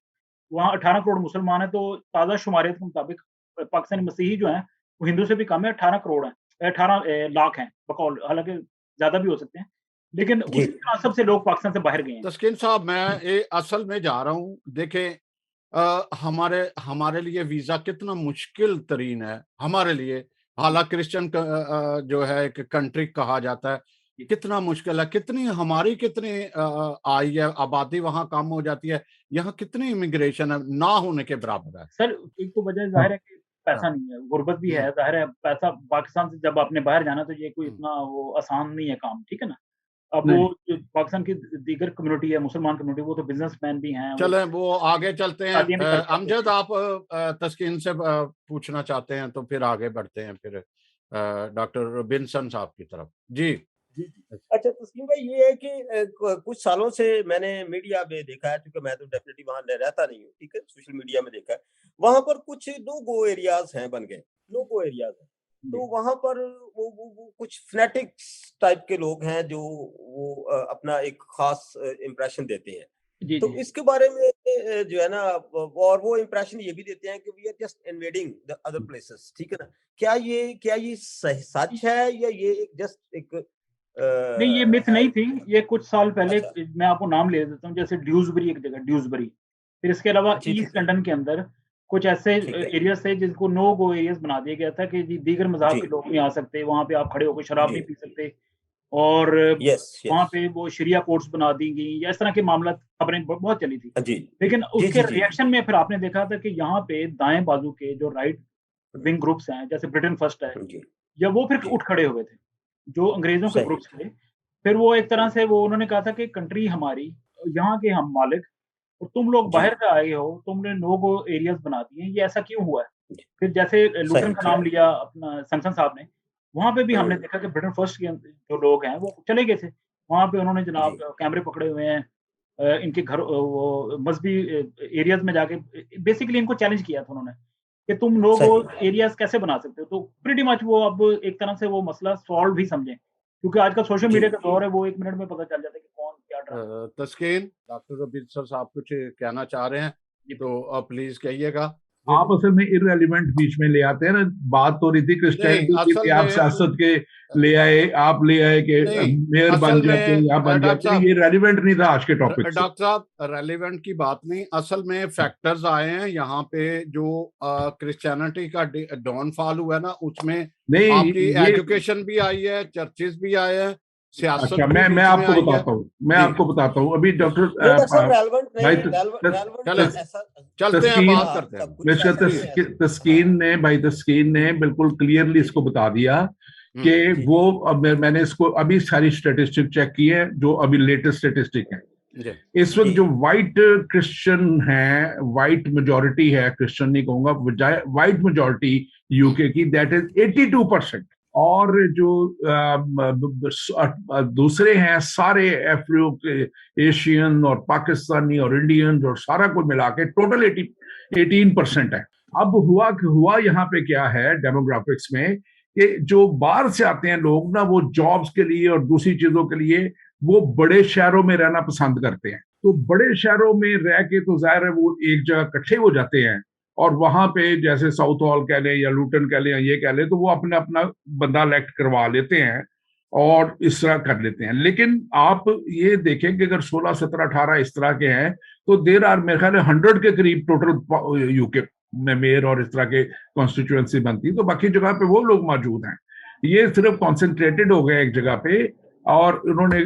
वहाँ 18 करोड़ मुसलमान हैं, तो ताज़ा शुमारियत के मुताबिक पाकिस्तानी मसीही जो हैं वो हिंदू से भी कम है, 18 करोड़ हैं, 18 लाख हैं बकौल, हालाँकि ज़्यादा भी हो सकते हैं। लेकिन जी उसी तनासब से लोग पाकिस्तान से बाहर गए हैं। तस्किन साहब, मैं असल में जा रहा हूँ। देखें, हमारे हमारे लिए वीजा कितना मुश्किल तरीन है हमारे लिए। हालांकि क्रिश्चियन जो है एक कंट्री कहा जाता है, कितना मुश्किल है। कितनी आई है, आबादी वहां कम हो जाती है, यहाँ कितनी इमिग्रेशन है, ना होने के बराबर है। सर, एक तो वजह ज़ाहिर है कि हाँ, पैसा नहीं है, गुर्बत भी हम्म, है, ज़ाहिर है पैसा पाकिस्तान से जब आपने बाहर जाना तो ये कोई हम्म। इतना वो आसान नहीं है काम, ठीक है ना? अब वो नहीं, जो पाकिस्तान की दीगर कम्युनिटी है, मुसलमान कम्युनिटी, वो तो बिज़नेसमैन भी हैं, वो चलें, वो आगे चलते हैं। शादियाँ भी करके आते अमजद, हैं। आप तस्कीन से पूछना चाहते हैं तो फिर आगे बढ़ते हैं, फिर डॉक्टर बिन्सन साहब की तरफ। जी। जी, जी। अच्छा तस्लीम भाई, ये है कि कुछ सालों से मैंने मीडिया में देखा है, क्योंकि मैं तो डेफिनेटली वहाँ रहता नहीं हूँ, ठीक है, सोशल मीडिया में देखा है, वहाँ पर कुछ नो गो एरियाज हैं बन गए, नो गो एरियाज हैं। जी, तो वहाँ पर वो कुछ फनेटिक्स टाइप के लोग हैं जो वो अपना एक खास इम्प्रेशन देते हैं। जी, तो जी। इसके बारे में जो है ना, और वो इम्प्रेशन ये भी देते हैं कि we are just invading the other places, ठीक है ना? क्या ये सच है या ये एक जस्ट एक नहीं, ये मिथ है? नहीं थी, ये कुछ साल पहले अच्छा, मैं आपको नाम ले देता हूँ, जैसे ड्यूसबरी एक जगह ड्यूसबरी, फिर इसके अलावा जी, ठीक ईस्ट है, लंदन के अंदर कुछ ऐसे ठीक है। एरियाज़ थे जिनको नो गो एरियाज़ बना दिया गया था कि जी दीगर मज़ाहब जी, के लोग नहीं आ सकते, वहाँ पे आप खड़े होकर शराब जी। नहीं पी सकते। और यस, वहाँ यस। पे वो शरिया कोर्ट्स बना दी गई या इस तरह के मामला, खबरें बहुत चली थी। जी। लेकिन जी, उसके जी, जी। रिएक्शन में फिर आपने देखा था कि यहाँ पे दाएँ बाजू के जो राइट विंग ग्रुप्स हैं, जैसे ब्रिटेन फर्स्ट है, जी, या वो फिर जी। उठ खड़े हुए थे, जो अंग्रेज़ों के सही। ग्रुप्स थे। फिर वो एक तरह से वो उन्होंने कहा था कि कंट्री हमारी, यहाँ के हम मालिक, और तुम लोग जी, बाहर से आए हो, तुमने नो गो एरियाज़ बना दिए हैं, ये ऐसा क्यों हुआ है? जी। फिर जैसे लुटन सही, का नाम सही। लिया अपना संसन साहब ने, वहाँ पे भी हमने हुँ। देखा कि ब्रिटेन फर्स्ट के जो लोग हैं वो चले गए थे। वहाँ पे उन्होंने जी, जनाब कैमरे पकड़े हुए हैं, इनके घर वो मज़हबी एरियाज़ में जाके बेसिकली इनको चैलेंज किया था उन्होंने, कि तुम लोग वो सही। एरियाज़ कैसे बना सकते हो? तो प्रीटी मच वो अब एक तरह से वो मसला सॉल्व ही समझें, क्योंकि आजकल सोशल जी। मीडिया का दौर है, वो 1 मिनट में पता चल जाता है कि कौन क्या ड्रामा। तस्कीन, डॉक्टर बिन्सन साहब कुछ कहना चाह रहे हैं जी, तो प्लीज कहिएगा। जी आप जी। असल में इररेलेवेंट बीच में ले आते हैं ना। बात हो रही थी नहीं, क्रिश्चियनिटी की, असल कि आप में सियासत के ले आए, आप ले आए कि नहीं, मेयर बन असल जाते, में या बन डॉक्टर जाते, साहब, ये रेलिवेंट नहीं था आज के टॉपिक से। डॉक्टर साहब, रेलिवेंट की बात नहीं, असल में फैक्टर्स आए हैं यहाँ पे जो क्रिश्चियनिटी का डाउनफॉल हुआ है ना, उसमें नहीं, आपकी ये एजुकेशन भी आई है, चर्चेस भी आए हैं, सियासत अच्छा, भी मैं बीच में आपको आई है। बताता हूँ, मैं जी। आपको बताता हूँ अभी डॉक्टर रेलेवेंट नहीं भाई है, रेलेवेंट चले ऐसा चलते हैं, तस्कीन बात करते हैं। सब कुछ मिस्टर ऐसा नहीं है। तस्कीन ने, भाई तस्कीन ने बिल्कुल क्लियरली इसको बता दिया कि जी। वो, अब मैंने इसको अभी सारी स्टेटिस्टिक चेक की है जो अभी लेटेस्ट स्टेटिस्टिक है। जी इस वक्त जी। जो वाइट क्रिश्चियन है, वाइट मेजोरिटी है, क्रिश्चियन नहीं कहूंगा, वाइट मेजोरिटी यूके की, दैट इज 82%। और जो दूसरे हैं सारे अफ्रीको के, एशियन और पाकिस्तानी और इंडियन और सारा कुछ मिला के टोटल 18% है। अब हुआ यहाँ पे क्या है डेमोग्राफिक्स में, कि जो बाहर से आते हैं लोग ना, वो जॉब्स के लिए और दूसरी चीजों के लिए वो बड़े शहरों में रहना पसंद करते हैं। तो बड़े शहरों में रह के तो जाहिर है वो एक जगह इकट्ठे हो जाते हैं, और वहां पे जैसे साउथ हॉल कह लें या लूटन कह लें या ये कह लें, तो वो अपना अपना बंदा इलेक्ट करवा लेते हैं और इस तरह कर लेते हैं। लेकिन आप ये देखें कि अगर 16, 17, 18 इस तरह के हैं, तो देर आर मेरे ख्याल 100 के करीब टोटल यूके में मेयर और इस तरह के कॉन्स्टिट्यूएंसी बनती, तो बाकी जगह पे वो लोग मौजूद हैं। ये सिर्फ कॉन्सेंट्रेटेड हो गए एक जगह पे। और उन्होंने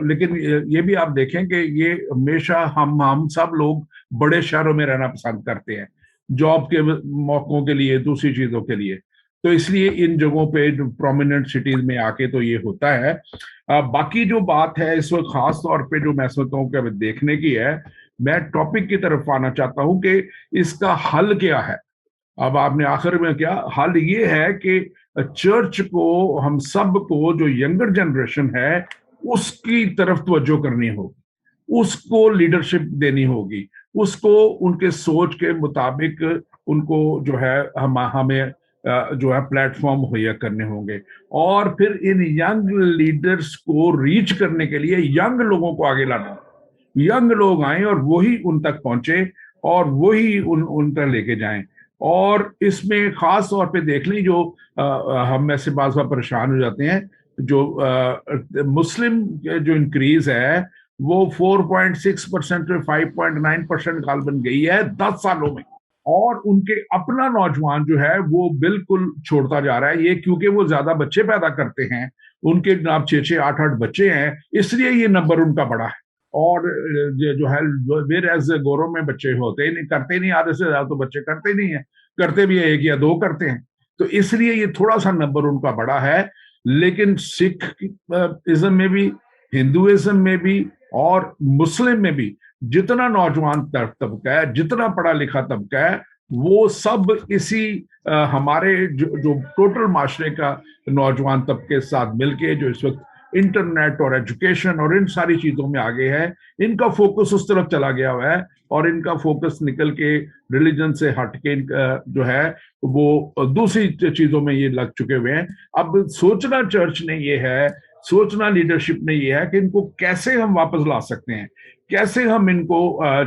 लेकिन ये भी आप देखें कि ये हमेशा हम सब लोग बड़े शहरों में रहना पसंद करते हैं, जॉब के मौकों के लिए, दूसरी चीजों के लिए। तो इसलिए इन जगहों पे प्रोमिनेंट सिटीज में आके तो ये होता है। बाकी जो बात है इस वक्त खास तौर पे जो मैं समझता हूँ कि देखने की है, मैं टॉपिक की तरफ आना चाहता हूँ कि इसका हल क्या है। अब आपने आखिर में क्या हल ये है कि चर्च को, हम सब को, जो यंगर जनरेशन है उसकी तरफ तवज्जो करनी होगी, उसको लीडरशिप देनी होगी, उसको उनके सोच के मुताबिक उनको जो है हमें जो है प्लेटफॉर्म मुहैया करने होंगे। और फिर इन यंग लीडर्स को रीच करने के लिए यंग लोगों को आगे लाना, यंग लोग आए और वही उन तक पहुंचे और वही उन तक लेके जाएं। और इसमें खास तौर पे देख लें, जो हम में से बार परेशान हो जाते हैं, जो मुस्लिम जो इंक्रीज है वो 4.6% से 5.9% गालबन गई है 10 सालों में। और उनके अपना नौजवान जो है वो बिल्कुल छोड़ता जा रहा है। ये क्योंकि वो ज्यादा बच्चे पैदा करते हैं, उनके जनाब 6-6, 8-8 बच्चे हैं, इसलिए ये नंबर उनका बड़ा है। और जो है वेर एज गोरों में बच्चे होते ही नहीं, करते नहीं, आधे से ज्यादा तो बच्चे करते नहीं है, करते भी है 1 या 2 करते हैं, तो इसलिए ये थोड़ा सा नंबर उनका बड़ा है। लेकिन सिख इज्म में भी, हिंदुइज्म में भी और मुस्लिम में भी जितना नौजवान तबका है, जितना पढ़ा लिखा तबका है, वो सब इसी हमारे जो टोटल माशरे का नौजवान तबके के साथ मिलके, जो इस वक्त इंटरनेट और एजुकेशन और इन सारी चीजों में आगे है, इनका फोकस उस तरफ चला गया हुआ है। और इनका फोकस निकल के रिलीजन से हट के जो है वो दूसरी चीजों में ये लग चुके हुए हैं। अब सोचना चर्च ने ये है, सोचना लीडरशिप ने ये है कि इनको कैसे हम वापस ला सकते हैं, कैसे हम इनको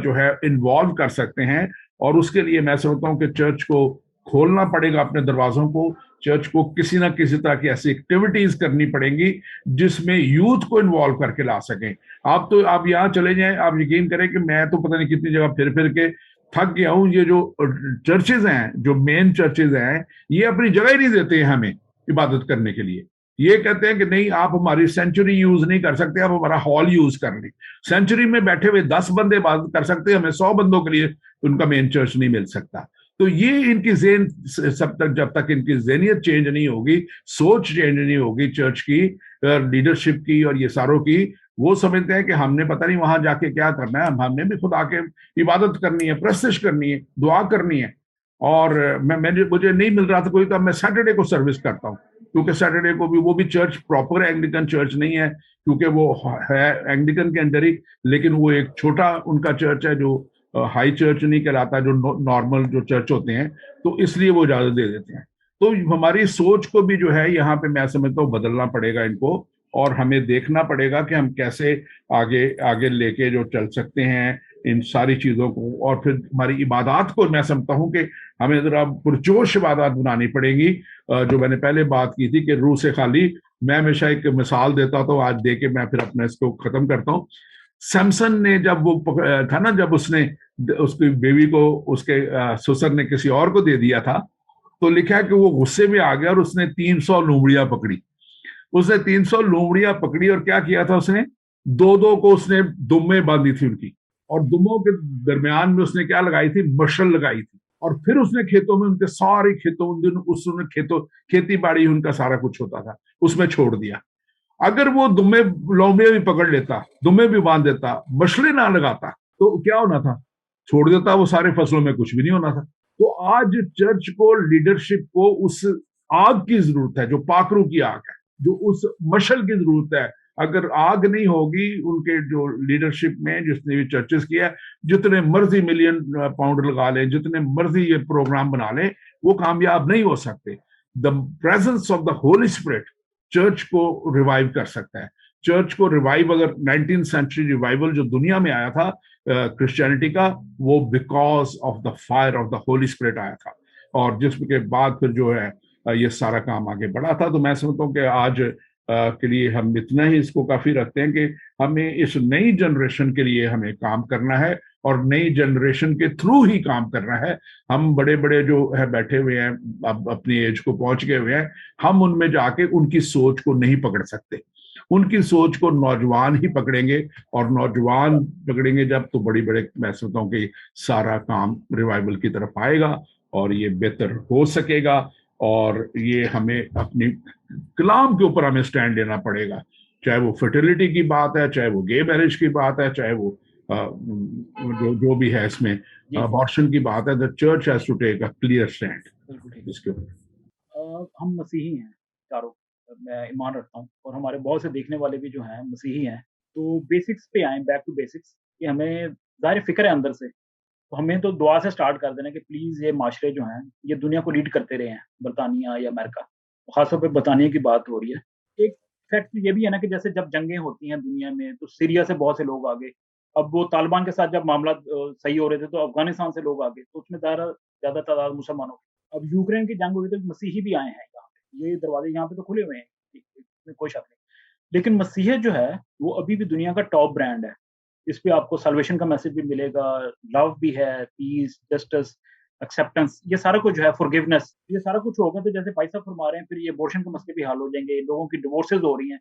जो है इन्वॉल्व कर सकते हैं। और उसके लिए मैं समझता हूँ कि चर्च को खोलना पड़ेगा अपने दरवाजों को, चर्च को किसी ना किसी तरह की ऐसी एक्टिविटीज करनी पड़ेंगी जिसमें यूथ को इन्वॉल्व करके ला सकें। आप यहाँ चले जाएं, आप यकीन करें कि मैं तो पता नहीं कितनी जगह फिर फिर के थक गया हूँ। ये जो चर्चेज हैं, जो मेन चर्चेज हैं, ये अपनी जगह ही नहीं देते हैं हमें इबादत करने के लिए। ये कहते हैं कि नहीं, आप हमारी सेंचुरी यूज नहीं कर सकते, आप हमारा हॉल यूज कर लें। सेंचुरी में बैठे हुए 10 बंदे इबादत कर सकते हैं, हमें 100 बंदों के लिए उनका मेन चर्च नहीं मिल सकता। तो ये इनकी जेन, जब तक इनकी जेनियत चेंज नहीं होगी, सोच चेंज नहीं होगी चर्च की, लीडरशिप की और ये सारों की, वो समझते हैं कि हमने पता नहीं वहां जाके क्या करना है, हमने भी खुदा के इबादत करनी है, प्रस्तश करनी है, दुआ करनी है। और मुझे नहीं मिल रहा था कोई, तो मैं सैटरडे को सर्विस करता हूँ, क्योंकि सैटरडे को भी, वो भी चर्च प्रॉपर एंग्लिकन चर्च नहीं है, क्योंकि वो है एंग्लिकन के अंदर ही, लेकिन वो एक छोटा उनका चर्च है जो हाई चर्च नहीं कहलाता, जो नॉर्मल जो चर्च होते हैं, तो इसलिए वो इजाजत दे देते हैं। तो हमारी सोच को भी जो है यहाँ पे मैं समझता हूँ बदलना पड़ेगा इनको, और हमें देखना पड़ेगा कि हम कैसे आगे आगे लेके जो चल सकते हैं इन सारी चीजों को। और फिर हमारी इबादत को मैं समझता हूँ कि हमें जरा पुरजोश इबादत बनानी पड़ेगी। जो मैंने पहले बात की थी कि रूह से खाली, मैं हमेशा एक मिसाल देता तो आज दे के मैं फिर अपने इसको खत्म करता हूँ। सैमसन ने जब वो था ना, जब उसने उसकी बेबी को उसके ससुर ने किसी और को दे दिया था, तो लिखा है कि वो गुस्से में आ गया और उसने 300 लोमड़ियां पकड़ी। उसने 300 लोमड़ियां पकड़ी और क्या किया था उसने, दो दो को उसने दुम्मे बांधी थी उनकी, और दुम्मों के दरमियान में उसने क्या लगाई थी, मशल लगाई थी। और फिर उसने खेतों में, उनके सारे खेतों, उन दिन उसने खेती बाड़ी उनका सारा कुछ होता था, उसमें छोड़ दिया। अगर वो दुम्मे लोमड़ियां भी पकड़ लेता, दुम्मे भी बांध देता, मशले ना लगाता, तो क्या होना था, छोड़ देता, वो सारे फसलों में कुछ भी नहीं होना था। तो आज चर्च को, लीडरशिप को उस आग की जरूरत है, जो पाखरू की आग है, जो उस मशल की जरूरत है। अगर आग नहीं होगी उनके जो लीडरशिप में, जिसने भी चर्चेस किया है, जितने मर्जी मिलियन पाउंड लगा लें, जितने मर्जी ये प्रोग्राम बना लें, वो कामयाब नहीं हो सकते। The presence of the Holi spirit church को रिवाइव कर सकता है। चर्च को रिवाइव, अगर 19th सेंचुरी रिवाइवल जो दुनिया में आया था क्रिश्चियनिटी का, वो because of the fire of the Holi spirit आया था, और जिसके बाद फिर जो है ये सारा काम आगे बढ़ा था। तो मैं समझता हूँ कि आज के लिए हम इतना ही इसको काफी रखते हैं कि हमें इस नई जनरेशन के लिए हमें काम करना है, और नई जनरेशन के थ्रू ही काम करना है। हम बड़े बड़े जो है बैठे हुए हैं, अब अपनी एज को पहुंच गए हुए हैं, हम उनमें जाके उनकी सोच को नहीं पकड़ सकते। उनकी सोच को नौजवान ही पकड़ेंगे, और नौजवान पकड़ेंगे जब, तो बड़ी बड़े, मैं समझता हूँ कि सारा काम रिवाइवल की तरफ आएगा और ये बेहतर हो सकेगा। और ये हमें अपनी कलाम के ऊपर हमें स्टैंड लेना पड़ेगा, चाहे वो फर्टिलिटी की बात है, चाहे वो गे मैरिज की बात है, चाहे वो जो भी है इसमें अबॉर्शन की बात है। The church has to take a clear stand इसके ऊपर। हम मसीही हैं चारों, मैं ईमान रखता हूँ, और हमारे बहुत से देखने वाले भी जो हैं मसीही हैं। तो बेसिक्स पे आए, बैक टू बेसिक्स, कि हमें ज़ाहिर फ़िक्र है अंदर से, तो हमें तो दुआ से स्टार्ट कर देना कि प्लीज़ ये माशरे जो हैं, ये दुनिया को लीड करते रहे हैं, बरतानिया या अमेरिका। ख़ासतौर पे बरतानिया की बात हो रही है। एक फैक्ट ये भी है ना कि जैसे जब जंगें होती हैं दुनिया में, तो सीरिया से बहुत से लोग आ गए। अब वो तालिबान के साथ जब मामला सही हो रहे थे, तो अफ़गानिस्तान से लोग आ गए, तो उसमें ज़्यादा तादाद मुसलमानों की। अब यूक्रेन की जंग हुई तो मसीही भी आए हैं यहाँ पे। ये दरवाजे यहाँ पे तो खुले हुए हैं, इसमें कोई शक नहीं। लेकिन मसीहियत जो है, वो अभी भी दुनिया का टॉप ब्रांड है। इस पे आपको सल्वेशन का मैसेज भी मिलेगा, लव भी है, पीस, जस्टिस, एक्सेप्टेंस, ये सारा कुछ जो है, फॉरगिवनेस, ये सारा कुछ होगा। तो जैसे भाई साहब फरमा रहे हैं, फिर ये अबॉर्शन के मसले भी हल हो जाएंगे, लोगों की डिवोर्सेज हो रही हैं,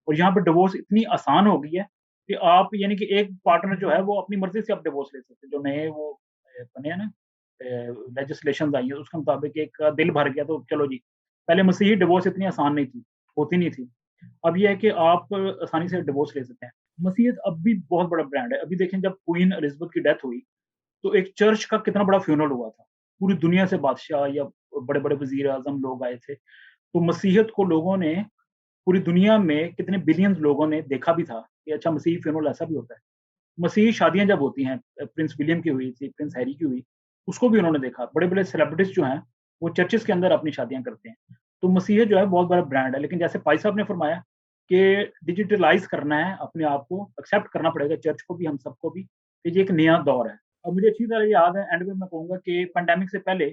और यहाँ पे डिवोर्स इतनी आसान हो गई है कि आप, यानी कि एक पार्टनर जो है वो अपनी मर्जी से आप डिवोर्स ले सकते हैं। जो नए वो बने हैं ना लेजिस्लेशन आई है, उसके मुताबिक एक का दिल भर गया तो चलो जी। पहले मसीही डिवोर्स इतनी आसान नहीं थी, होती नहीं थी। अब ये है कि आप आसानी से डिवोर्स ले सकते हैं। मसीहत अब भी बहुत बड़ा ब्रांड है। अभी देखें, जब क्वीन एलिज़ाबेथ की डेथ हुई, तो एक चर्च का कितना बड़ा फ्यूनरल हुआ था। पूरी दुनिया से बादशाह या बड़े-बड़े वज़ीर-ए-आज़म लोग आए थे। तो मसीहत को लोगों ने, पूरी दुनिया में कितने बिलियंस लोगों ने देखा भी था कि अच्छा, मसीही फ्यूनरल ऐसा भी होता है। मसीही शादियाँ जब होती हैं, प्रिंस विलियम की हुई थी, प्रिंस हैरी की हुई, उसको भी उन्होंने देखा। बड़े-बड़े सेलिब्रिटीज़ जो हैं, वो चर्चेज़ के अंदर अपनी शादियाँ करते हैं। तो मसीहत जो है बहुत बड़ा ब्रांड है। लेकिन जैसे भाई साहब ने फरमाया कि डिजिटलाइज़ करना है, अपने आप को एक्सेप्ट करना पड़ेगा, चर्च को भी, हम सबको भी, कि ये एक नया दौर है। अब मुझे अच्छी तरह याद है, एंड में मैं कहूँगा कि पैंडेमिक से पहले,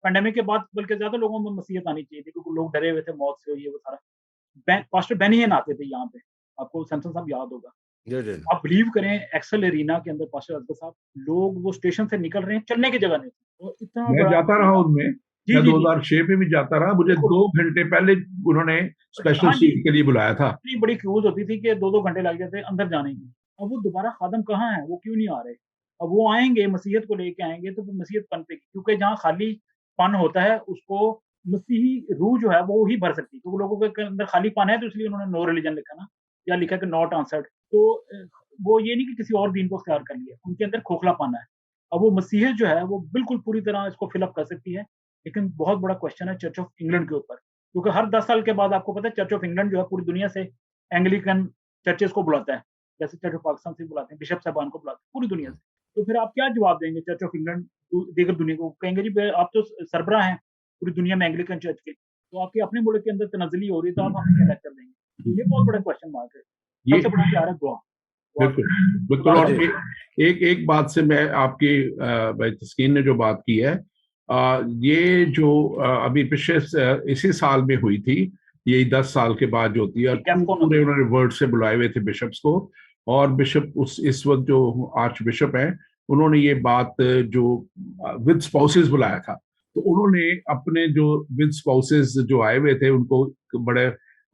पैंडेमिक के बाद बल्कि ज़्यादा लोगों में मसीहत आनी चाहिए थी, क्योंकि लोग डरे हुए थे मौत से, ये वो सारा। पास्टर बेनी हिन आते थे यहाँ पे, आपको सैमसन साहब याद होगा। जी जी आप बिलीव करें, एक्सेल एरीना के अंदर पास्टर असगर साहब, लोग वो स्टेशन से निकल रहे हैं, चलने की जगह नहीं थी। और इतना मैं बड़ा जाता रहा उनमें, जी, मैं जी, जी। 2006 में भी जाता रहा, मुझे बिल्कुल। 2 घंटे पहले उन्होंने स्पेशल हाँ जी। सीट के लिए बुलाया था। इतनी बड़ी क्यूज़ होती थी कि 2-2 घंटे लग जाते अंदर जाने की। अब वो दोबारा खादम कहाँ हैं? वो क्यों नहीं आ रहे? अब वो आएँगे, मसीहत को लेके आएँगे, तो वो मसीहत पनपेगी, क्योंकि जहाँ खालीपन होता है, उसको मसीही रूह जो है वो ही भर सकती है। क्योंकि लोगों के अंदर खालीपन है, तो इसलिए उन्होंने नो रिलिजन लिखा ना, या लिखा कि नॉट आंसर्ड। तो वो ये नहीं कि किसी और दीन को इख्तियार कर लिया, उनके अंदर खोखलापन है। अब वो मसीहत जो है, वो बिल्कुल पूरी तरह इसको फिल अप कर सकती है। लेकिन बहुत बड़ा क्वेश्चन है चर्च ऑफ इंग्लैंड के ऊपर, क्योंकि हर 10 साल के बाद आपको पता है चर्च ऑफ इंग्लैंड जो है पूरी दुनिया से एंग्लिकन चर्चेस को बुलाता है। जैसे चर्च ऑफ पाकिस्तान से बुलाते हैं, बिशप साहबान को बुलाते हैं पूरी दुनिया से। तो फिर आप क्या जवाब देंगे चर्च ऑफ इंग्लैंड दीगर दुनिया को? कहेंगे जी आप तो सरबराह हैं पूरी दुनिया में एंग्लिकन चर्च के, तो आपके अपने मुल्क के अंदर तनाज़ुली हो रही है, तो आप हमें क्या लेक्चर देंगे? तो ये बहुत बड़ा क्वेश्चन मार्क है। ये सबसे बड़ा प्यार है दुआ। बिल्कुल बिल्कुल। और एक बात से मैं आपकी भाई तस्कीन ने जो बात की है, ये जो अभी पिछले इसी साल में हुई थी, यही 10 साल के बाद जो होती है, पूरे उन्होंने वर्ल्ड से बुलाए हुए थे बिशप्स को, और बिशप इस वक्त जो आर्च बिशप हैं, उन्होंने ये बात जो विद स्पाउसेस बुलाया था, तो उन्होंने अपने जो विद स्पाउसेस जो आए हुए थे, उनको बड़े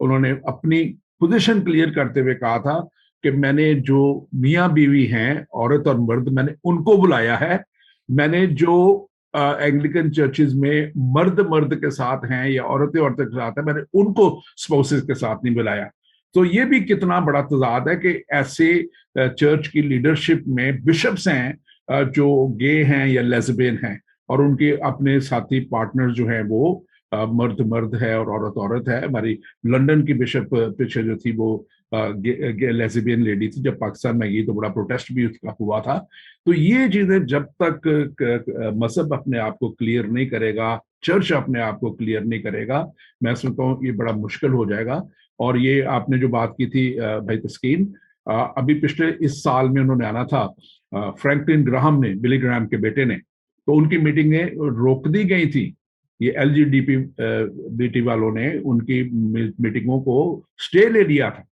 उन्होंने अपनी पोजीशन क्लियर करते हुए कहा था कि मैंने जो मियाँ बीवी हैं, औरत और मर्द, मैंने उनको बुलाया है। मैंने जो एंग्लिकन चर्चेज में मर्द मर्द के साथ हैं या औरतें औरतें के साथ हैं, मैंने उनको स्पाउसेस के साथ नहीं बुलाया। तो ये भी कितना बड़ा तजाद है कि ऐसे चर्च की लीडरशिप में बिशप्स हैं जो गे हैं या लेस्बियन हैं, और उनके अपने साथी पार्टनर जो हैं वो मर्द मर्द है और औरत औरत है। हमारी लंदन की बिशप पीछे जो थी वो लेस्बियन लेडी थी, जब पाकिस्तान में गई तो बड़ा प्रोटेस्ट भी उसका हुआ था। तो ये चीजें जब तक मजहब अपने आप को क्लियर नहीं करेगा, चर्च अपने आप को क्लियर नहीं करेगा, मैं समझता हूँ ये बड़ा मुश्किल हो जाएगा। और ये आपने जो बात की थी भाई तस्कीन, अभी पिछले इस साल में उन्होंने आना था, फ्रैंकलिन ग्राहम ने, बिली ग्राहम के बेटे ने, तो उनकी मीटिंगें रोक दी गई थी। ये LGBT वालों ने उनकी मीटिंगों को स्टे ले लिया था।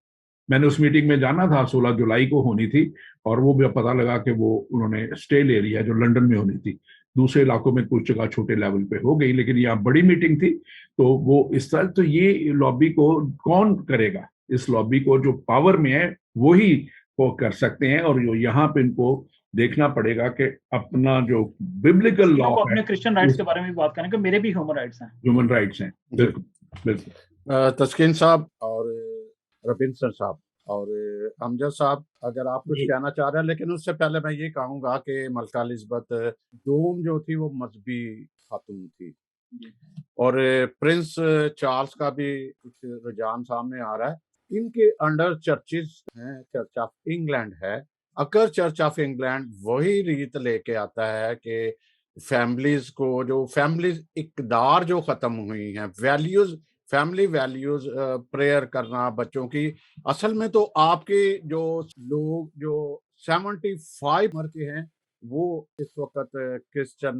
मैंने उस मीटिंग में जाना था, 16 जुलाई को होनी थी, और वो भी पता लगा कि वो उन्होंने स्टे ले लिया जो लंदन में होनी थी। दूसरे इलाकों में कुछ जगह छोटे लेवल पे हो गई, लेकिन यहाँ बड़ी मीटिंग थी तो वो इस तरह। तो ये लॉबी को कौन करेगा? इस लॉबी को जो पावर में है वही वो कर सकते हैं, और जो यहाँ पे इनको देखना पड़ेगा कि अपना जो बिब्लिकल लॉ है, अपने क्रिश्चियन राइट्स के बारे में भी बात करें कि मेरे भी ह्यूमन राइट्स हैं। ह्यूमन राइट्स हैं, बिल्कुल बिल्कुल। तस्कीन साहब और रबिंसन साहब और अमजद साहब, अगर आप कुछ कहना चाह रहे हैं, लेकिन उससे पहले मैं ये कहूंगा कि मलका एलिज़ाबेथ दोम जो थी वो मजहबी खातून थी, और प्रिंस चार्ल्स का भी कुछ रुझान सामने आ रहा है। इनके अंडर चर्चेस हैं, चर्च ऑफ इंग्लैंड है। अगर चर्च ऑफ इंग्लैंड वही रीत लेके आता है कि फैमिलीज को, जो फैमिलीज इकदार जो खत्म हुई हैं, वैल्यूज, फैमिली वैल्यूज, प्रेयर करना बच्चों की, असल में तो आपके जो लोग जो 75 उम्र के हैं वो इस वक्त क्रिश्चियन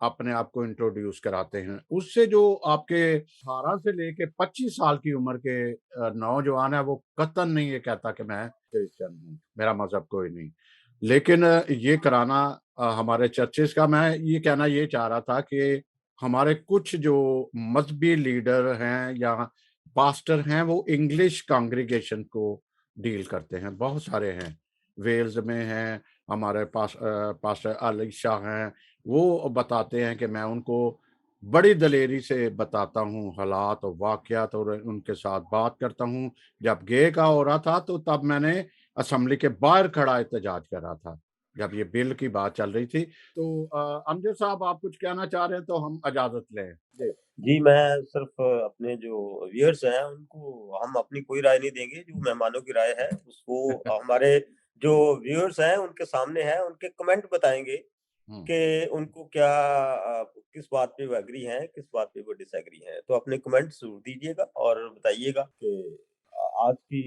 अपने आप को इंट्रोड्यूस कराते हैं। उससे जो आपके 18 से लेके 25 साल की उम्र के नौजवान है, वो कतन नहीं ये कहता कि मैं क्रिश्चियन हूँ, मेरा मजहब कोई नहीं। लेकिन ये कराना हमारे चर्चेस का, मैं ये कहना ये चाह रहा था कि हमारे कुछ जो मजहबी लीडर हैं या पास्टर हैं वो इंग्लिश कांग्रीगेशन को डील करते हैं। बहुत सारे हैं, वेल्स में हैं हमारे पास, पास्टर अली शाह हैं, वो बताते हैं कि मैं उनको बड़ी दलेरी से बताता हूँ हालात और वाक़यात, और उनके साथ बात करता हूँ। जब गे का हो रहा था तो तब मैंने असेंबली के बाहर खड़ा एहतजाज करा था, जब ये बिल की बात चल रही थी। तो अमजद साहब, आप कुछ कहना चाह रहे हैं तो हम इजाजत लें। जी, मैं सिर्फ अपने जो व्यूअर्स हैं उनको हम अपनी कोई राय नहीं देंगे, जो मेहमानों की राय है उसको हमारे जो व्यूअर्स हैं उनके सामने है, उनके कमेंट बताएंगे कि उनको क्या किस बात पे वो एग्री हैं, किस बात पे वो डिसएग्री हैं। तो अपने कमेंट्स जरूर दीजिएगा और बताइएगा कि आज की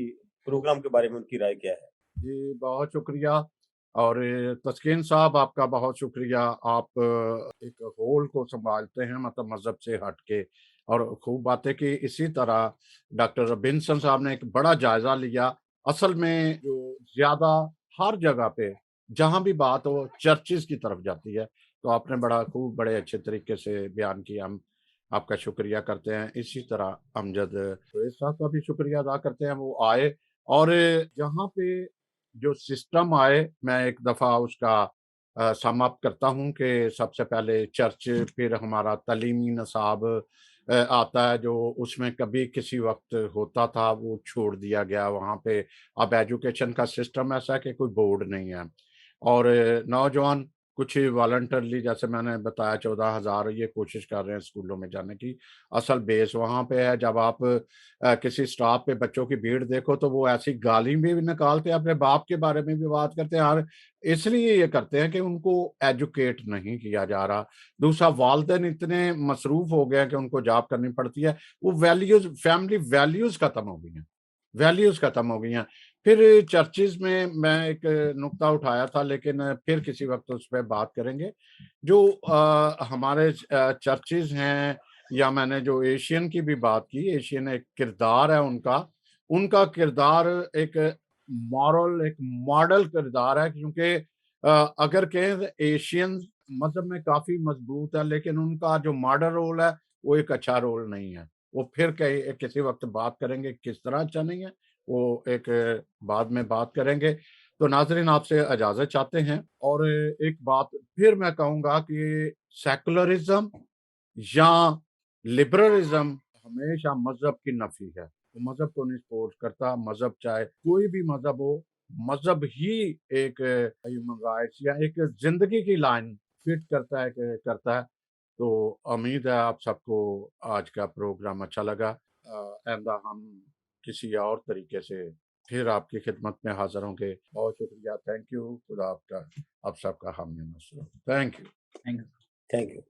प्रोग्राम के बारे में उनकी राय क्या है। जी, बहुत शुक्रिया। और तस्कीन साहब, आपका बहुत शुक्रिया। आप एक होल को संभालते हैं, मतलब मजहब से हट के, और खूब बातें की। इसी तरह डॉक्टर रबिन्सन साहब ने एक बड़ा जायजा लिया। असल में जो ज्यादा हर जगह पे जहां भी बात हो चर्चिस की तरफ जाती है, तो आपने बड़ा खूब बड़े अच्छे तरीके से बयान किया। हम आपका शुक्रिया करते हैं। इसी तरह अमजद साहब का भी शुक्रिया अदा करते हैं, वो आए और जहाँ पे जो सिस्टम आए, मैं एक दफ़ा उसका सम अप करता हूँ कि सबसे पहले चर्च, फिर हमारा तालीमी निसाब आता है, जो उसमें कभी किसी वक्त होता था वो छोड़ दिया गया। वहाँ पे अब एजुकेशन का सिस्टम ऐसा है कि कोई बोर्ड नहीं है, और नौजवान कुछ वॉलंटरली, जैसे मैंने बताया, 14,000 ये कोशिश कर रहे हैं स्कूलों में जाने की। असल बेस वहाँ पे है। जब आप किसी स्टॉप पे बच्चों की भीड़ देखो तो वो ऐसी गाली भी निकालते हैं, अपने बाप के बारे में भी बात करते हैं, और इसलिए ये करते हैं कि उनको एजुकेट नहीं किया जा रहा। दूसरा, वालिदैन इतने मसरूफ हो गए हैं कि उनको जॉब करनी पड़ती है। वो वैल्यूज, फैमिली वैल्यूज खत्म हो गई हैं, वैल्यूज खत्म हो गई हैं। फिर चर्चेज में मैं एक नुक्ता उठाया था, लेकिन फिर किसी वक्त उस पर बात करेंगे। जो हमारे चर्चेज हैं, या मैंने जो एशियन की भी बात की, एशियन एक किरदार है उनका, उनका किरदार एक मॉरल, एक मॉडल किरदार है। क्योंकि अगर कहें एशियन मजहब में काफी मजबूत है, लेकिन उनका जो मॉडल रोल है वो एक अच्छा रोल नहीं है। वो फिर किसी वक्त बात करेंगे, किस तरह चलेंगे वो एक बाद में बात करेंगे। तो नाज़रीन आपसे इजाज़त चाहते हैं और एक बात फिर मैं कहूँगा कि सेकुलरिज़्म या लिबरलिज़्म हमेशा मज़हब की नफ़ी है। वो मज़हब को नहीं सपोर्ट करता, मज़हब चाहे कोई भी मज़हब हो, मज़हब ही एक ह्यूमन राइट्स या एक ज़िंदगी की लाइन फिट करता है। तो उम्मीद है आप सबको आज का प्रोग्राम अच्छा लगा। आइंदा हम किसी और तरीके से फिर आपकी खिदमत में हाज़िर होंगे। बहुत शुक्रिया, थैंक यू, खुदा आपका आप सबका हामी नस्र हो। Thank you. Thank you. Thank you.